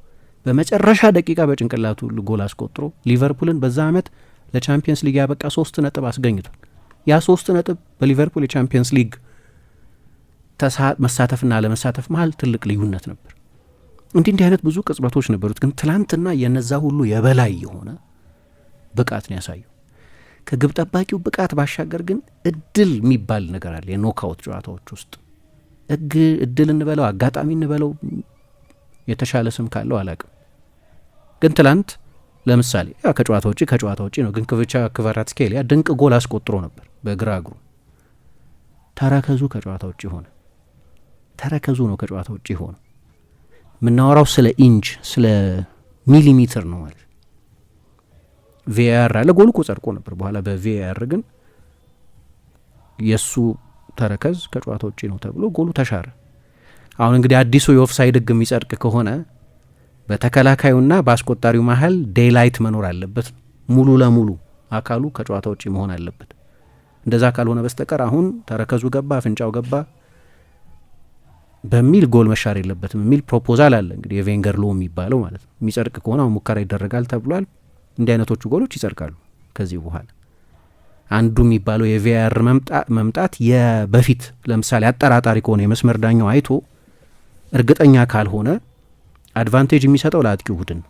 በመጨረሻ ደቂቃ በጭንቅላቱ ጎል አስቆጥሮ ሊቨርፑልን በዛ ዓመት ለቻምፒየንስ ሊግ ያበቃ 3 ነጥብ አስገኝቷል። ያ 3 ነጥብ በሊቨርፑል የቻምፒየንስ ሊግ መሳተፍና አለመሳተፍ መሀል ትልቅ ልዩነት ነበር። እንዲህ አይነት ብዙ ቅጽበቶች ነበሩት። ግን ትላንትና የነዛ ሁሉ የበላይ የሆነ ብቃት ነው ያሳየው። ከግብ ጠባቂው ብቃት ባሻገር ግን እድል የሚባል ነገር አለ። የኖካውት ጨዋታዎች ውስጥ እድል እንበለው አጋጣሚ እንበለው የተሻለ ስም ካለው አላቅም። ግን ትላንት ለምሳሌ ከጨዋታ ውጪ ነው። ግን ክቫራትስኬሊያ ድንቅ ጎል አስቆጥሮ ነበር በግራ እግሩ። ተረከዙ ከጨዋታ ውጪ ሆነ። ተረከዙ ነው ከጨዋታ ውጪ ሆነ። የምናወራው ስለ ኢንች ስለ ሚሊሜትር ነው ማለት። ቪአር አለ። ጎል እኮ ጸድቆ ነበር በኋላ በቪአር ግን የእሱ ተረከዝ ከጨዋታ ውጪ ነው ተብሎ ጎሉ ተሻረ። አሁን እንግዲህ አዲሱ የኦፍሳይድ ሕግ የሚጸድቅ ከሆነ በተከላካዩና በአስቆጣሪው መሀል ዴይላይት መኖር አለበት። ሙሉ ለሙሉ አካሉ ከጨዋታ ውጪ መሆን አለበት። እንደዛ ካልሆነ በስተቀር አሁን ተረከዙ ገባ፣ አፍንጫው ገባ በሚል ጎል መሻር የለበትም የሚል ፕሮፖዛል አለ። እንግዲህ የቬንገር ሎ የሚባለው ማለት ነው። የሚጸድቅ ከሆነ አሁን ሙከራ ይደረጋል ተብሏል። እንዲህ አይነቶቹ ጎሎች ይጸድቃሉ ከዚህ በኋላ። አንዱ የሚባለው የቪአር መምጣት የበፊት ለምሳሌ አጠራጣሪ ከሆነ የመስመር ዳኛው አይቶ እርግጠኛ ካልሆነ አድቫንቴጅ የሚሰጠው ለአጥቂው ቡድን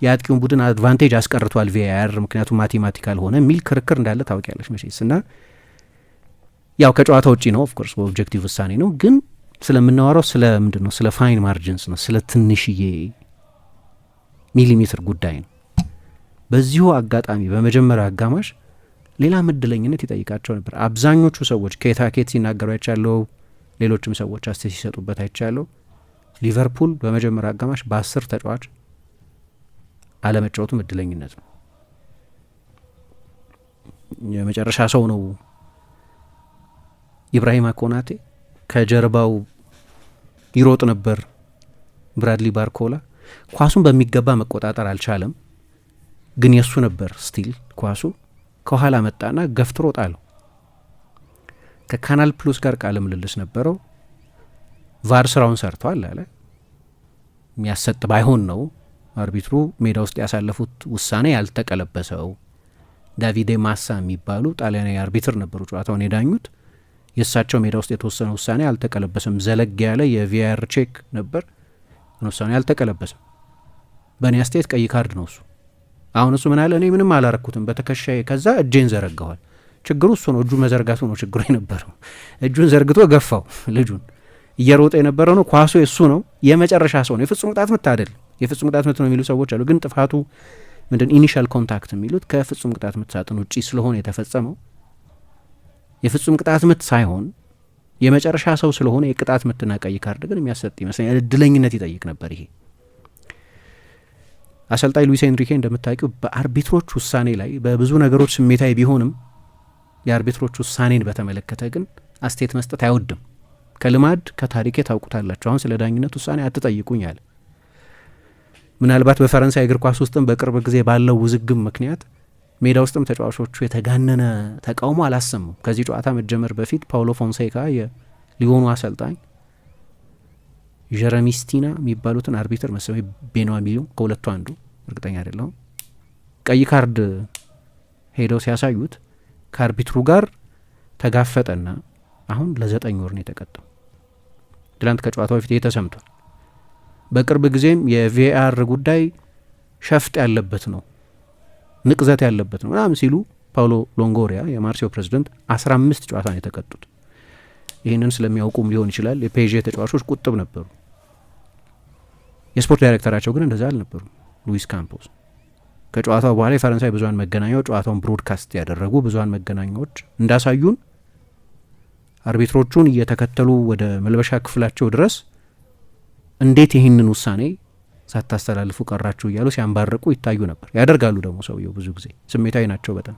የአጥቂውን ቡድን አድቫንቴጅ አስቀርቷል ቪአር ምክንያቱም ማቴማቲካል ሆነ የሚል ክርክር እንዳለ ታውቂያለሽ መቼስ። እና ያው ከጨዋታ ውጪ ነው ኦፍኮርስ በኦብጀክቲቭ ውሳኔ ነው። ግን ስለምናወራው ስለ ምንድን ነው? ስለ ፋይን ማርጅንስ ነው። ስለ ትንሽዬ ሚሊሜትር ጉዳይ ነው። በዚሁ አጋጣሚ በመጀመሪያ አጋማሽ ሌላ ምድለኝነት ይጠይቃቸው ነበር። አብዛኞቹ ሰዎች ከየታኬት ሲናገሩ አይቻለው፣ ሌሎችም ሰዎች አስተያየት ሲሰጡበት አይቻለው። ሊቨርፑል በመጀመሪያ አጋማሽ በ10 ተጫዋች አለመጫወቱ ምድለኝነት ነው። የመጨረሻ ሰው ነው ኢብራሂማ ኮናቴ። ከጀርባው ይሮጥ ነበር ብራድሊ ባርኮላ። ኳሱን በሚገባ መቆጣጠር አልቻለም፣ ግን የሱ ነበር ስቲል ኳሱ ከኋላ መጣና ገፍትሮ ጣለው። ከካናል ፕሉስ ጋር ቃለ ምልልስ ነበረው። ቫር ስራውን ሰርቷል አለ። የሚያሰጥ ባይሆን ነው አርቢትሩ ሜዳ ውስጥ ያሳለፉት ውሳኔ ያልተቀለበሰው። ዳቪዴ ማሳ የሚባሉ ጣሊያናዊ አርቢትር ነበሩ ጨዋታውን የዳኙት። የእሳቸው ሜዳ ውስጥ የተወሰነ ውሳኔ አልተቀለበሰም። ዘለግ ያለ የቪአር ቼክ ነበር፣ ግን ውሳኔ አልተቀለበሰም። በእኔ አስተያየት ቀይ ካርድ ነው እሱ። አሁን እሱ ምን አለ? እኔ ምንም አላረኩትም በትከሻዬ፣ ከዛ እጄን ዘረጋዋል። ችግሩ እሱ ነው፣ እጁ መዘርጋቱ ነው ችግሩ የነበረው። እጁን ዘርግቶ ገፋው ልጁን። እየሮጠ የነበረው ነው፣ ኳሱ የሱ ነው። የመጨረሻ ሰው ነው። የፍጹም ቅጣት ምት አይደል፣ የፍጹም ቅጣት ምት ነው የሚሉ ሰዎች አሉ። ግን ጥፋቱ ምንድን ኢኒሻል ኮንታክት የሚሉት ከፍጹም ቅጣት ምት ሳጥን ውጪ ስለሆነ የተፈጸመው የፍጹም ቅጣት ምት ሳይሆን የመጨረሻ ሰው ስለሆነ የቅጣት ምትና ቀይ ካርድ ግን የሚያሰጥ ይመስለኛል። እድለኝነት ይጠይቅ ነበር ይሄ። አሰልጣኝ ሉዊስ ኤንሪኬ እንደምታውቂው በአርቢትሮች ውሳኔ ላይ በብዙ ነገሮች ስሜታዊ ቢሆንም የአርቢትሮች ውሳኔን በተመለከተ ግን አስተያየት መስጠት አይወድም። ከልማድ ከታሪኬ ታውቁታላችሁ። አሁን ስለ ዳኝነት ውሳኔ አትጠይቁኝ አለ። ምናልባት በፈረንሳይ እግር ኳስ ውስጥም በቅርብ ጊዜ ባለው ውዝግብ ምክንያት ሜዳ ውስጥም ተጫዋቾቹ የተጋነነ ተቃውሞ አላሰሙም። ከዚህ ጨዋታ መጀመር በፊት ፓውሎ ፎንሴካ የሊዮኑ አሰልጣኝ ጀረሚ ስቲና የሚባሉትን አርቢትር መሰለኝ ቤኖዋ ሚሊዮን ከሁለቱ አንዱ እርግጠኛ አይደለሁም፣ ቀይ ካርድ ሄደው ሲያሳዩት ከአርቢትሩ ጋር ተጋፈጠና አሁን ለ9 ወር ነው የተቀጣው። ትላንት ከጨዋታው በፊት ይሄ ተሰምቷል። በቅርብ ጊዜም የቪአር ጉዳይ ሸፍጥ ያለበት ነው፣ ንቅዘት ያለበት ነው ምናምን ሲሉ ፓውሎ ሎንጎሪያ የማርሴው ፕሬዚደንት 15 ጨዋታ ነው የተቀጡት። ይህንን ስለሚያውቁም ሊሆን ይችላል የፔዤ ተጫዋቾች ቁጥብ ነበሩ። የስፖርት ዳይሬክተራቸው ግን እንደዛ አልነበሩ። ሉዊስ ካምፖስ ከጨዋታው በኋላ የፈረንሳይ ብዙሀን መገናኛዎች ጨዋታውን ብሮድካስት ያደረጉ ብዙሀን መገናኛዎች እንዳሳዩን አርቢትሮቹን እየተከተሉ ወደ መልበሻ ክፍላቸው ድረስ እንዴት ይህንን ውሳኔ ሳታስተላልፉ ቀራችሁ እያሉ ሲያንባርቁ ይታዩ ነበር። ያደርጋሉ ደግሞ ሰውየው ብዙ ጊዜ ስሜታዊ ናቸው በጣም።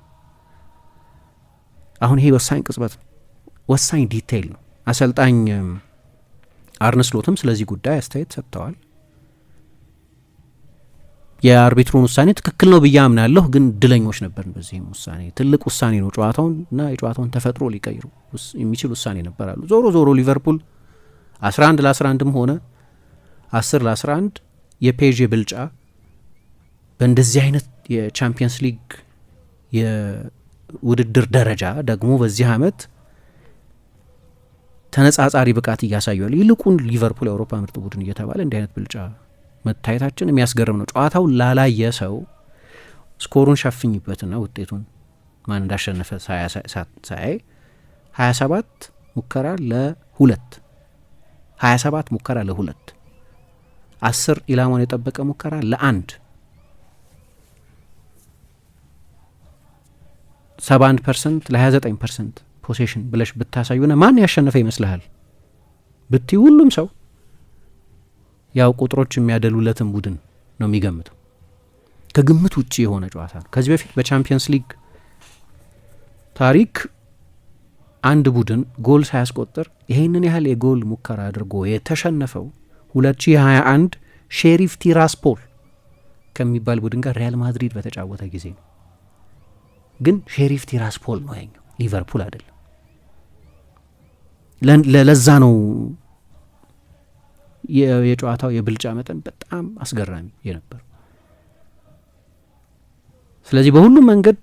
አሁን ይሄ ወሳኝ ቅጽበት ነው፣ ወሳኝ ዲቴይል ነው። አሰልጣኝ አርነ ስሎትም ስለዚህ ጉዳይ አስተያየት ሰጥተዋል። የአርቢትሩን ውሳኔ ትክክል ነው ብዬ አምናለሁ፣ ግን እድለኞች ነበርን በዚህም ውሳኔ። ትልቅ ውሳኔ ነው፣ ጨዋታውን እና የጨዋታውን ተፈጥሮ ሊቀይሩ የሚችል ውሳኔ ነበራሉ። ዞሮ ሊቨርፑል 11 ለ11ም ሆነ 10 ለ11 የፔዤ ብልጫ በእንደዚህ አይነት የቻምፒየንስ ሊግ የውድድር ደረጃ ደግሞ በዚህ አመት ተነጻጻሪ ብቃት እያሳየዋል። ይልቁን ሊቨርፑል የአውሮፓ ምርጥ ቡድን እየተባለ እንዲህ አይነት ብልጫ መታየታችን የሚያስገርም ነው። ጨዋታው ላላየ ሰው ስኮሩን ሸፍኝበትና ውጤቱን ማን እንዳሸነፈ ሳያይ 27 ሙከራ ለ2 27 ሙከራ ለ2 10 ኢላማውን የጠበቀ ሙከራ ለ1 71% ለ29% ፖሴሽን ብለሽ ብታሳዩና ማን ያሸነፈ ይመስልሃል ብቲ ሁሉም ሰው ያው ቁጥሮች የሚያደሉለትን ቡድን ነው የሚገምተው። ከግምት ውጪ የሆነ ጨዋታ ነው። ከዚህ በፊት በቻምፒየንስ ሊግ ታሪክ አንድ ቡድን ጎል ሳያስቆጥር ይሄንን ያህል የጎል ሙከራ አድርጎ የተሸነፈው 2021 ሼሪፍ ቲራስፖል ከሚባል ቡድን ጋር ሪያል ማድሪድ በተጫወተ ጊዜ ነው። ግን ሼሪፍ ቲራስፖል ነው ያኛው፣ ሊቨርፑል አይደለም። ለዛ ነው የጨዋታው የብልጫ መጠን በጣም አስገራሚ የነበር። ስለዚህ በሁሉም መንገድ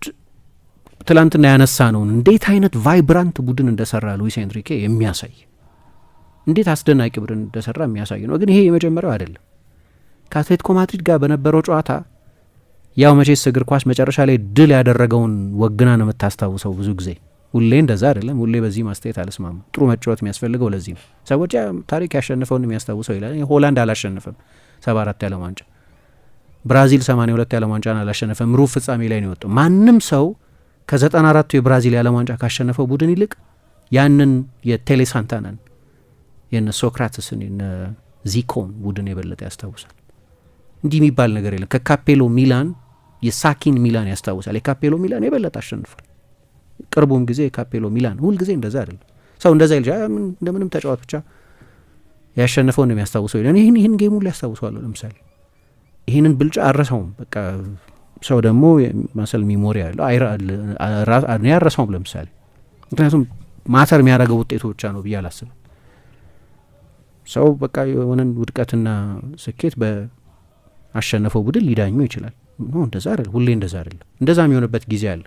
ትላንትና ያነሳ ነው እንዴት አይነት ቫይብራንት ቡድን እንደሰራ ሉዊስ ኤንሪኬ የሚያሳይ እንዴት አስደናቂ ቡድን እንደሰራ የሚያሳይ ነው። ግን ይሄ የመጀመሪያው አይደለም። ከአትሌቲኮ ማድሪድ ጋር በነበረው ጨዋታ ያው መቼስ እግር ኳስ መጨረሻ ላይ ድል ያደረገውን ወግና ነው የምታስታውሰው። ብዙ ጊዜ ሁሌ እንደዛ አይደለም። ሁሌ በዚህ ማስተያየት አልስማማ። ጥሩ መጫወት የሚያስፈልገው ለዚህ ነው። ሰዎች ታሪክ ያሸነፈውን የሚያስታውሰው ይላል። ሆላንድ አላሸነፈም 74 የዓለም ዋንጫ፣ ብራዚል 82 የዓለም ዋንጫን አላሸነፈም። ሩብ ፍጻሜ ላይ ነው የወጣው። ማንም ሰው ከ94 የብራዚል የዓለም ዋንጫ ካሸነፈው ቡድን ይልቅ ያንን የቴሌ ሳንታናን የነ ሶክራትስን የነ ዚኮን ቡድን የበለጠ ያስታውሳል። እንዲህ የሚባል ነገር የለም። ከካፔሎ ሚላን የሳኪን ሚላን ያስታውሳል። የካፔሎ ሚላን የበለጠ አሸንፏል። ቅርቡም ጊዜ የካፔሎ ሚላን ሁል ጊዜ እንደዛ አይደለም። ሰው እንደዛ ይልጃ እንደምንም ተጫዋት ብቻ ያሸነፈው ነው የሚያስታውሰው ይላል። ይህን ጌሙን ሊያስታውሰዋለሁ። ለምሳሌ ይህንን ብልጫ አረሰውም። በቃ ሰው ደግሞ መሰል ሚሞሪ ያለው ያረሰውም ለምሳሌ ምክንያቱም ማተር የሚያደርገው ውጤቱ ብቻ ነው ብዬ አላስብም። ሰው በቃ የሆነን ውድቀትና ስኬት በአሸነፈው ቡድን ሊዳኙ ይችላል። እንደዛ አይደለም፣ ሁሌ እንደዛ አይደለም። እንደዛ የሚሆንበት ጊዜ አለ።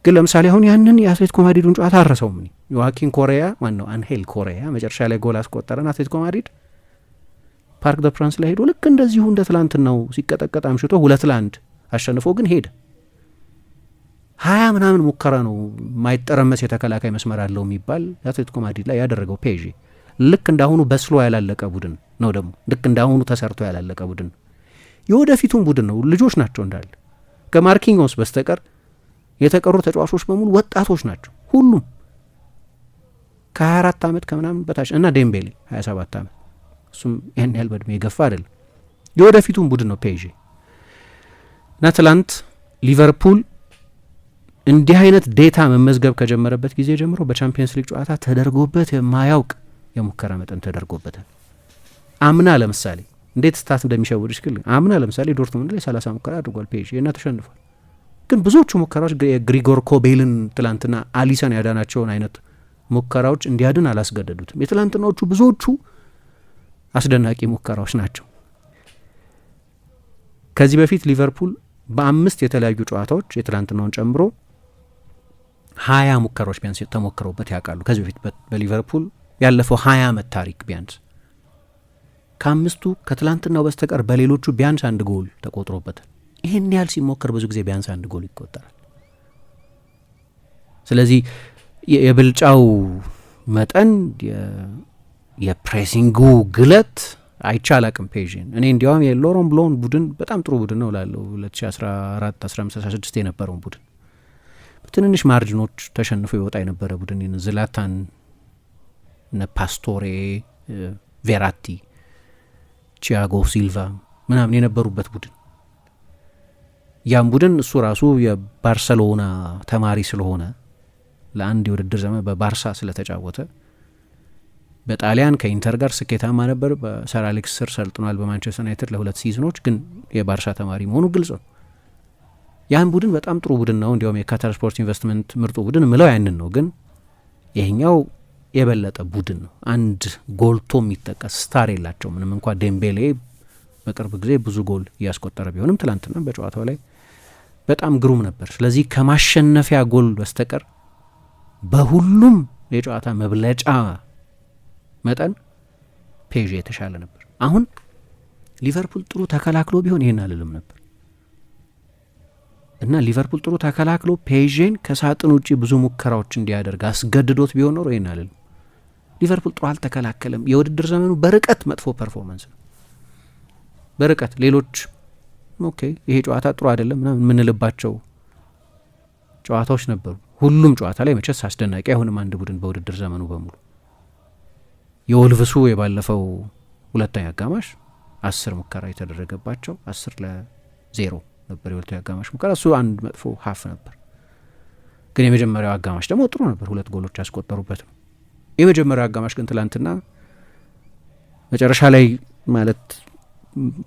ግን ለምሳሌ አሁን ያንን የአትሌቲኮ ማድሪዱን ጨዋታ አረሰውም። ዮዋኪን ኮሪያ ማነው አንሄል ኮሪያ መጨረሻ ላይ ጎል አስቆጠረን። አትሌቲኮ ማድሪድ ፓርክ ደ ፕራንስ ላይ ሄዶ ልክ እንደዚሁ እንደ ትላንትናው ሲቀጠቀጥ አምሽቶ 2-1 አሸንፎ ግን ሄደ። 20 ምናምን ሙከራ ነው ማይጠረመስ የተከላካይ መስመር አለው የሚባል የአትሌቲኮ ማድሪድ ላይ ያደረገው ፔዤ ልክ እንዳሁኑ በስሎ ያላለቀ ቡድን ነው። ደግሞ ልክ እንዳሁኑ ተሰርቶ ያላለቀ ቡድን ነው። የወደፊቱን ቡድን ነው። ልጆች ናቸው እንዳለ ከማርኪኞስ በስተቀር የተቀሩ ተጫዋቾች በሙሉ ወጣቶች ናቸው። ሁሉም ከ24 ዓመት ከምናምን በታች እና ዴምቤሌ 27 ዓመት እሱም ያን ያህል በእድሜ የገፋ አይደለም። የወደፊቱን ቡድን ነው ፔዤ እና ትላንት ሊቨርፑል እንዲህ አይነት ዴታ መመዝገብ ከጀመረበት ጊዜ ጀምሮ በቻምፒየንስ ሊግ ጨዋታ ተደርጎበት የማያውቅ የሙከራ መጠን ተደርጎበታል። አምና ለምሳሌ እንዴት ስታት እንደሚሸውድሽ ግን አምና ለምሳሌ ዶርትሙንድ ላይ 30 ሙከራ አድርጓል ፔዤ እና ተሸንፏል። ግን ብዙዎቹ ሙከራዎች የግሪጎር ኮቤልን ትላንትና አሊሰን ያዳናቸውን አይነት ሙከራዎች እንዲያድን አላስገደዱትም። የትላንትናዎቹ ብዙዎቹ አስደናቂ ሙከራዎች ናቸው። ከዚህ በፊት ሊቨርፑል በ5 የተለያዩ ጨዋታዎች የትላንትናውን ጨምሮ 20 ሙከራዎች ቢያንስ ተሞክረውበት ያውቃሉ። ከዚህ በፊት በሊቨርፑል ያለፈው 20 ዓመት ታሪክ ቢያንስ ከአምስቱ ከትላንትናው በስተቀር በሌሎቹ ቢያንስ አንድ ጎል ተቆጥሮበታል። ይህን ያህል ሲሞከር ብዙ ጊዜ ቢያንስ አንድ ጎል ይቆጠራል። ስለዚህ የብልጫው መጠን የፕሬሲንጉ ግለት አይቻል አቅም ፔዥን እኔ እንዲያውም የሎሮን ብሎን ቡድን በጣም ጥሩ ቡድን ነው ላለው 2014 15 16 የነበረውን ቡድን በትንንሽ ማርጅኖች ተሸንፎ ይወጣ የነበረ ቡድን ዝላታን እነ ፓስቶሬ ቬራቲ ቺያጎ ሲልቫ ምናምን የነበሩበት ቡድን ያም ቡድን እሱ ራሱ የባርሰሎና ተማሪ ስለሆነ ለአንድ የውድድር ዘመን በባርሳ ስለተጫወተ በጣሊያን ከኢንተር ጋር ስኬታማ ነበር። በሰር አሌክስ ስር ሰልጥኗል በማንቸስተር ዩናይትድ ለ2 ሲዝኖች። ግን የባርሳ ተማሪ መሆኑ ግልጽ ነው። ያን ቡድን በጣም ጥሩ ቡድን ነው። እንዲያውም የካታር ስፖርት ኢንቨስትመንት ምርጡ ቡድን ምለው ያንን ነው። ግን ይሄኛው የበለጠ ቡድን ነው። አንድ ጎልቶ የሚጠቀስ ስታር የላቸው። ምንም እንኳ ዴምቤሌ በቅርብ ጊዜ ብዙ ጎል እያስቆጠረ ቢሆንም ትላንትና በጨዋታው ላይ በጣም ግሩም ነበር። ስለዚህ ከማሸነፊያ ጎል በስተቀር በሁሉም የጨዋታ መብለጫ መጠን ፔዤ የተሻለ ነበር። አሁን ሊቨርፑል ጥሩ ተከላክሎ ቢሆን ይሄን አልልም ነበር እና ሊቨርፑል ጥሩ ተከላክሎ ፔዤን ከሳጥን ውጪ ብዙ ሙከራዎች እንዲያደርግ አስገድዶት ቢሆን ኖሮ ይሄን አልልም። ሊቨርፑል ጥሩ አልተከላከለም። የውድድር ዘመኑ በርቀት መጥፎ ፐርፎርማንስ ነው። በርቀት ሌሎች ኦኬ ይሄ ጨዋታ ጥሩ አይደለም ምናምን የምንልባቸው ጨዋታዎች ነበሩ። ሁሉም ጨዋታ ላይ መቼስ አስደናቂ አይሆንም አንድ ቡድን በውድድር ዘመኑ በሙሉ። የወልቭሱ የባለፈው ሁለተኛ አጋማሽ 10 ሙከራ የተደረገባቸው 10-0 ነበር የሁለተኛ አጋማሽ ሙከራ። እሱ አንድ መጥፎ ሀፍ ነበር። ግን የመጀመሪያው አጋማሽ ደግሞ ጥሩ ነበር። 2 ጎሎች ያስቆጠሩበት ነው። የመጀመሪያው አጋማሽ ግን ትላንትና መጨረሻ ላይ ማለት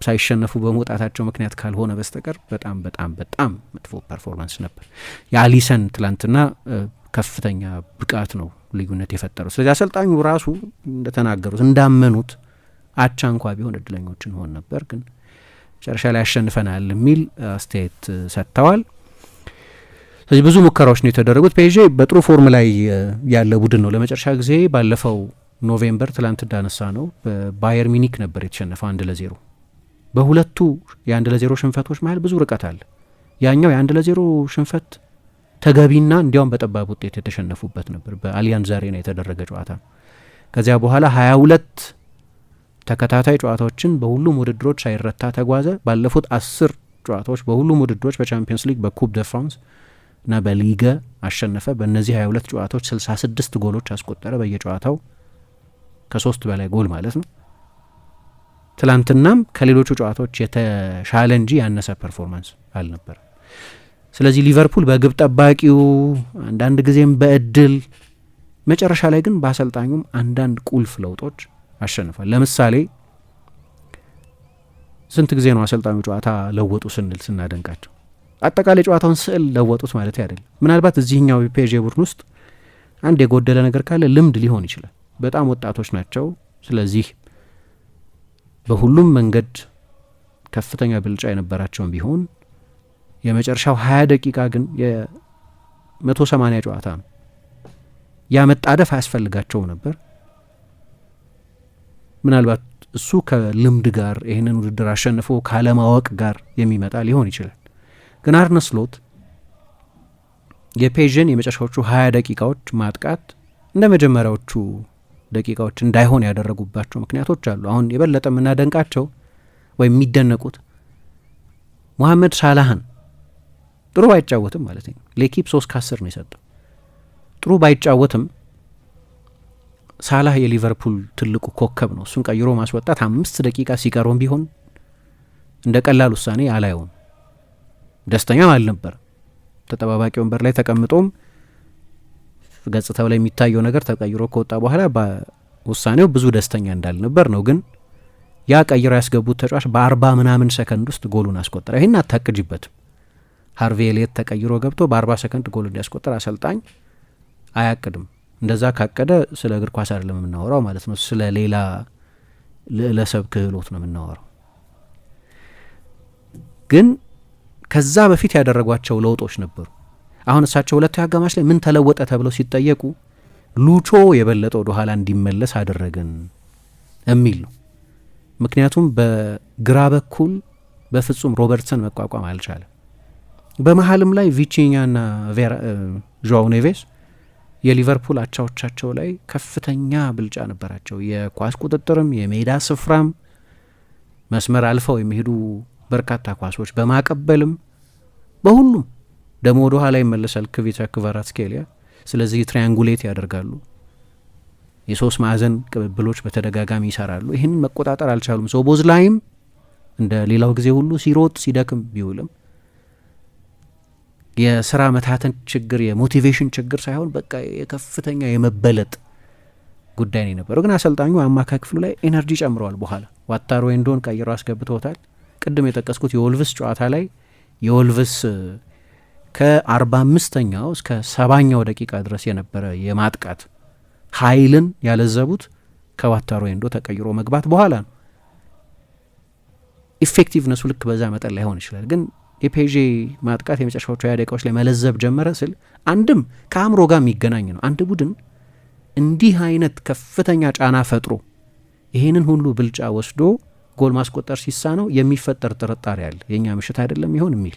ሳይሸነፉ በመውጣታቸው ምክንያት ካልሆነ በስተቀር በጣም በጣም በጣም መጥፎ ፐርፎርማንስ ነበር። የአሊሰን ትላንትና ከፍተኛ ብቃት ነው ልዩነት የፈጠረው። ስለዚህ አሰልጣኙ ራሱ እንደተናገሩት እንዳመኑት አቻ እንኳ ቢሆን እድለኞች እንሆን ነበር፣ ግን መጨረሻ ላይ ያሸንፈናል የሚል አስተያየት ሰጥተዋል። ስለዚህ ብዙ ሙከራዎች ነው የተደረጉት። ፔዤ በጥሩ ፎርም ላይ ያለ ቡድን ነው። ለመጨረሻ ጊዜ ባለፈው ኖቬምበር ትላንት እንዳነሳ ነው በባየር ሚኒክ ነበር የተሸነፈው 1-0። በሁለቱ የ1-0 ሽንፈቶች መሀል ብዙ ርቀት አለ። ያኛው የ1-0 ሽንፈት ተገቢና እንዲያውም በጠባብ ውጤት የተሸነፉበት ነበር። በአሊያንዝ አሬና የተደረገ ጨዋታ። ከዚያ በኋላ 22 ተከታታይ ጨዋታዎችን በሁሉም ውድድሮች ሳይረታ ተጓዘ። ባለፉት 10 ጨዋታዎች በሁሉም ውድድሮች በቻምፒየንስ ሊግ፣ በኩፕ ደ ፍራንስ እና በሊገ አሸነፈ። በእነዚህ 22 ጨዋታዎች 66 ጎሎች አስቆጠረ። በየጨዋታው ከ3 በላይ ጎል ማለት ነው። ትላንትናም ከሌሎቹ ጨዋታዎች የተሻለ እንጂ ያነሰ ፐርፎርማንስ አልነበረም። ስለዚህ ሊቨርፑል በግብ ጠባቂው አንዳንድ ጊዜም በእድል መጨረሻ ላይ ግን በአሰልጣኙም አንዳንድ ቁልፍ ለውጦች አሸንፏል። ለምሳሌ ስንት ጊዜ ነው አሰልጣኙ ጨዋታ ለወጡ ስንል ስናደንቃቸው፣ አጠቃላይ ጨዋታውን ስዕል ለወጡት ማለት አይደለም። ምናልባት እዚህኛው ፔዤ ቡድን ውስጥ አንድ የጎደለ ነገር ካለ ልምድ ሊሆን ይችላል። በጣም ወጣቶች ናቸው። ስለዚህ በሁሉም መንገድ ከፍተኛ ብልጫ የነበራቸውን ቢሆን የመጨረሻው 20 ደቂቃ ግን የ180 ጨዋታ ነው። ያ መጣደፍ አያስፈልጋቸው ነበር። ምናልባት እሱ ከልምድ ጋር ይህንን ውድድር አሸንፎ ካለማወቅ ጋር የሚመጣ ሊሆን ይችላል። ግን አርነ ስሎት የፔዥን የመጨረሻዎቹ 20 ደቂቃዎች ማጥቃት እንደ መጀመሪያዎቹ ደቂቃዎች እንዳይሆን ያደረጉባቸው ምክንያቶች አሉ። አሁን የበለጠ የምናደንቃቸው ወይም የሚደነቁት ሙሐመድ ሳላህን ጥሩ ባይጫወትም ማለት ነው ለኪፕ 3/10 ነው የሰጠው። ጥሩ ባይጫወትም ሳላህ የሊቨርፑል ትልቁ ኮከብ ነው። እሱን ቀይሮ ማስወጣት 5 ደቂቃ ሲቀረውም ቢሆን እንደ ቀላል ውሳኔ አላየውም። ደስተኛም አልነበረም። ተጠባባቂ ወንበር ላይ ተቀምጦም ገጽታው ላይ የሚታየው ነገር ተቀይሮ ከወጣ በኋላ በውሳኔው ብዙ ደስተኛ እንዳልነበር ነው። ግን ያ ቀይሮ ያስገቡት ተጫዋች በ40 ምናምን ሰከንድ ውስጥ ጎሉን አስቆጠረ። ይህን አታቅጅበትም። ሃርቬ ኤሊየት ተቀይሮ ገብቶ በ40 ሰከንድ ጎል እንዲያስቆጠር አሰልጣኝ አያቅድም። እንደዛ ካቀደ ስለ እግር ኳስ አይደለም የምናወራው ማለት ነው። ስለ ሌላ ልዕለሰብ ክህሎት ነው የምናወራው። ግን ከዛ በፊት ያደረጓቸው ለውጦች ነበሩ። አሁን እሳቸው ሁለተኛው አጋማሽ ላይ ምን ተለወጠ ተብለው ሲጠየቁ ሉቾ የበለጠ ወደ ኋላ እንዲመለስ አደረግን የሚል ነው። ምክንያቱም በግራ በኩል በፍጹም ሮበርትሰን መቋቋም አልቻለም። በመሀልም ላይ ቪቺኛና ዦአው ኔቬስ የሊቨርፑል አቻዎቻቸው ላይ ከፍተኛ ብልጫ ነበራቸው። የኳስ ቁጥጥርም የሜዳ ስፍራም መስመር አልፈው የሚሄዱ በርካታ ኳሶች በማቀበልም በሁሉም ደግሞ ወደ ኋላ ይመለሳል ክቪቻ ክቫራትስኬሊያ። ስለዚህ ትሪያንጉሌት ያደርጋሉ። የ3 ማዕዘን ቅብብሎች በተደጋጋሚ ይሰራሉ። ይህንን መቆጣጠር አልቻሉም። ሶቦዝ ላይም እንደ ሌላው ጊዜ ሁሉ ሲሮጥ ሲደክም ቢውልም የስራ መታተን ችግር የሞቲቬሽን ችግር ሳይሆን በቃ የከፍተኛ የመበለጥ ጉዳይ ነው የነበረው። ግን አሰልጣኙ አማካይ ክፍሉ ላይ ኤነርጂ ጨምረዋል። በኋላ ዋታሮ ኤንዶን ቀይረው አስገብተውታል። ቅድም የጠቀስኩት የወልቭስ ጨዋታ ላይ የወልቭስ ከ45ኛው እስከ 70ኛው ደቂቃ ድረስ የነበረ የማጥቃት ኃይልን ያለዘቡት ከዋታሮ ኤንዶ ተቀይሮ መግባት በኋላ ነው። ኢፌክቲቭነሱ ልክ በዛ መጠን ላይሆን ይችላል፣ ግን የፔዤ ማጥቃት የመጨረሻዎቹ 20 ደቂቃዎች ላይ መለዘብ ጀመረ ስል አንድም ከአእምሮ ጋር የሚገናኝ ነው። አንድ ቡድን እንዲህ አይነት ከፍተኛ ጫና ፈጥሮ ይህንን ሁሉ ብልጫ ወስዶ ጎል ማስቆጠር ሲሳነው የሚፈጠር ጥርጣሬ አለ። የእኛ ምሽት አይደለም ይሆን የሚል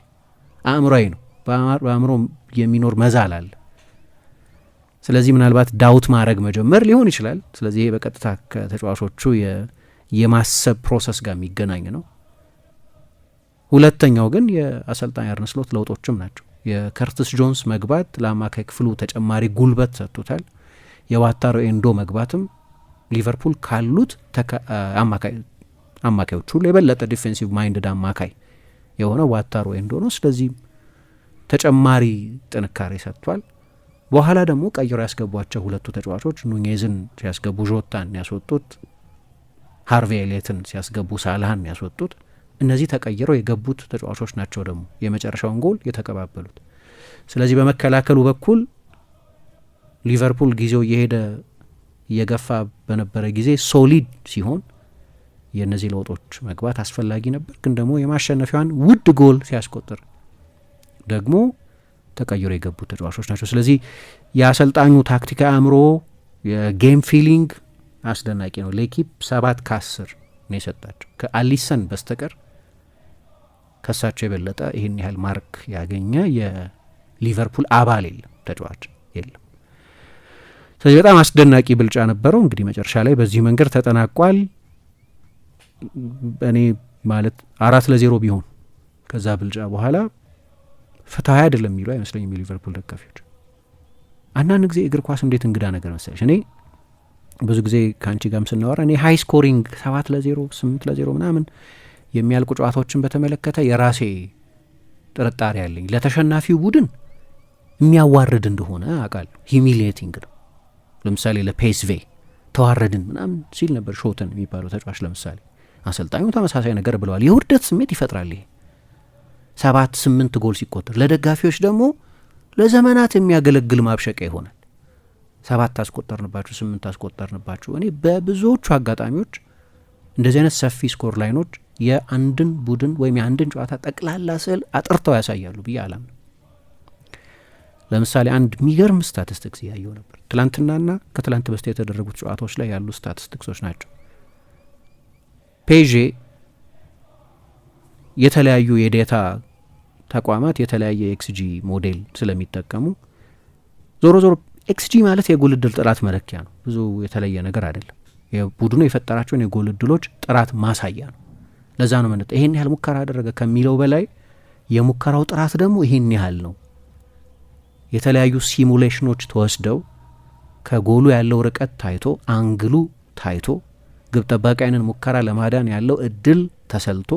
አእምሯዊ ነው። በአእምሮ የሚኖር መዛል አለ። ስለዚህ ምናልባት ዳውት ማድረግ መጀመር ሊሆን ይችላል። ስለዚህ ይሄ በቀጥታ ከተጫዋቾቹ የማሰብ ፕሮሰስ ጋር የሚገናኝ ነው። ሁለተኛው ግን የአሰልጣኝ አርነ ስሎት ለውጦችም ናቸው። የከርትስ ጆንስ መግባት ለአማካይ ክፍሉ ተጨማሪ ጉልበት ሰጥቶታል። የዋታሮ ኤንዶ መግባትም ሊቨርፑል ካሉት አማካዮች ሁሉ የበለጠ ዲፌንሲቭ ማይንድድ አማካይ የሆነ ዋታሮ ኤንዶ ነው። ስለዚህ ተጨማሪ ጥንካሬ ሰጥቷል። በኋላ ደግሞ ቀይሮ ያስገቧቸው ሁለቱ ተጫዋቾች ኑኔዝን ሲያስገቡ ዦታን ያስወጡት፣ ሃርቬ ኤሌትን ሲያስገቡ ሳላህን ያስወጡት፣ እነዚህ ተቀይረው የገቡት ተጫዋቾች ናቸው ደግሞ የመጨረሻውን ጎል የተቀባበሉት። ስለዚህ በመከላከሉ በኩል ሊቨርፑል ጊዜው እየሄደ እየገፋ በነበረ ጊዜ ሶሊድ ሲሆን የእነዚህ ለውጦች መግባት አስፈላጊ ነበር። ግን ደግሞ የማሸነፊያዋን ውድ ጎል ሲያስቆጥር ደግሞ ተቀይሮ የገቡት ተጫዋቾች ናቸው። ስለዚህ የአሰልጣኙ ታክቲካዊ አእምሮ የጌም ፊሊንግ አስደናቂ ነው። ለኪፕ 7/10 ነው የሰጣቸው። ከአሊሰን በስተቀር ከሳቸው የበለጠ ይህን ያህል ማርክ ያገኘ የሊቨርፑል አባል የለም፣ ተጫዋች የለም። ስለዚህ በጣም አስደናቂ ብልጫ ነበረው። እንግዲህ መጨረሻ ላይ በዚህ መንገድ ተጠናቋል። እኔ ማለት 4-0 ቢሆን ከዛ ብልጫ በኋላ ፍትሐዊ አይደለም የሚሉ አይመስለኝም የሊቨርፑል ደጋፊዎች። አንዳንድ ጊዜ እግር ኳስ እንዴት እንግዳ ነገር መሰለሽ። እኔ ብዙ ጊዜ ከአንቺ ጋርም ስናወራ እኔ ሀይ ስኮሪንግ 7-0 8-0 ምናምን የሚያልቁ ጨዋታዎችን በተመለከተ የራሴ ጥርጣሬ ያለኝ፣ ለተሸናፊው ቡድን የሚያዋርድ እንደሆነ አውቃለሁ። ሂሚሊየቲንግ ነው። ለምሳሌ ለፔስቬ ተዋረድን ምናምን ሲል ነበር ሾተን የሚባለው ተጫዋች። ለምሳሌ አሰልጣኙ ተመሳሳይ ነገር ብለዋል። የውርደት ስሜት ይፈጥራል ይሄ 7-8 ጎል ሲቆጠር። ለደጋፊዎች ደግሞ ለዘመናት የሚያገለግል ማብሸቂያ ይሆናል። 7 አስቆጠርንባችሁ 8 አስቆጠርንባችሁ። እኔ በብዙዎቹ አጋጣሚዎች እንደዚህ አይነት ሰፊ ስኮር ላይኖች የአንድን ቡድን ወይም የአንድን ጨዋታ ጠቅላላ ስዕል አጥርተው ያሳያሉ ብዬ አላምንም። ለምሳሌ አንድ የሚገርም ስታቲስቲክስ እያየው ነበር። ትላንትናና ከትላንት በስቲያ የተደረጉት ጨዋታዎች ላይ ያሉ ስታቲስቲክሶች ናቸው። ፔዤ የተለያዩ የዴታ ተቋማት የተለያየ ኤክስጂ ሞዴል ስለሚጠቀሙ ዞሮ ዞሮ ኤክስጂ ማለት የጎል እድል ጥራት መለኪያ ነው። ብዙ የተለየ ነገር አይደለም። የቡድኑ የፈጠራቸውን የጎል እድሎች ጥራት ማሳያ ነው። ለዛ ነው ማለት ይሄን ያህል ሙከራ አደረገ ከሚለው በላይ የሙከራው ጥራት ደግሞ ይሄን ያህል ነው። የተለያዩ ሲሙሌሽኖች ተወስደው ከጎሉ ያለው ርቀት ታይቶ፣ አንግሉ ታይቶ፣ ግብ ጠባቂያንን ሙከራ ለማዳን ያለው እድል ተሰልቶ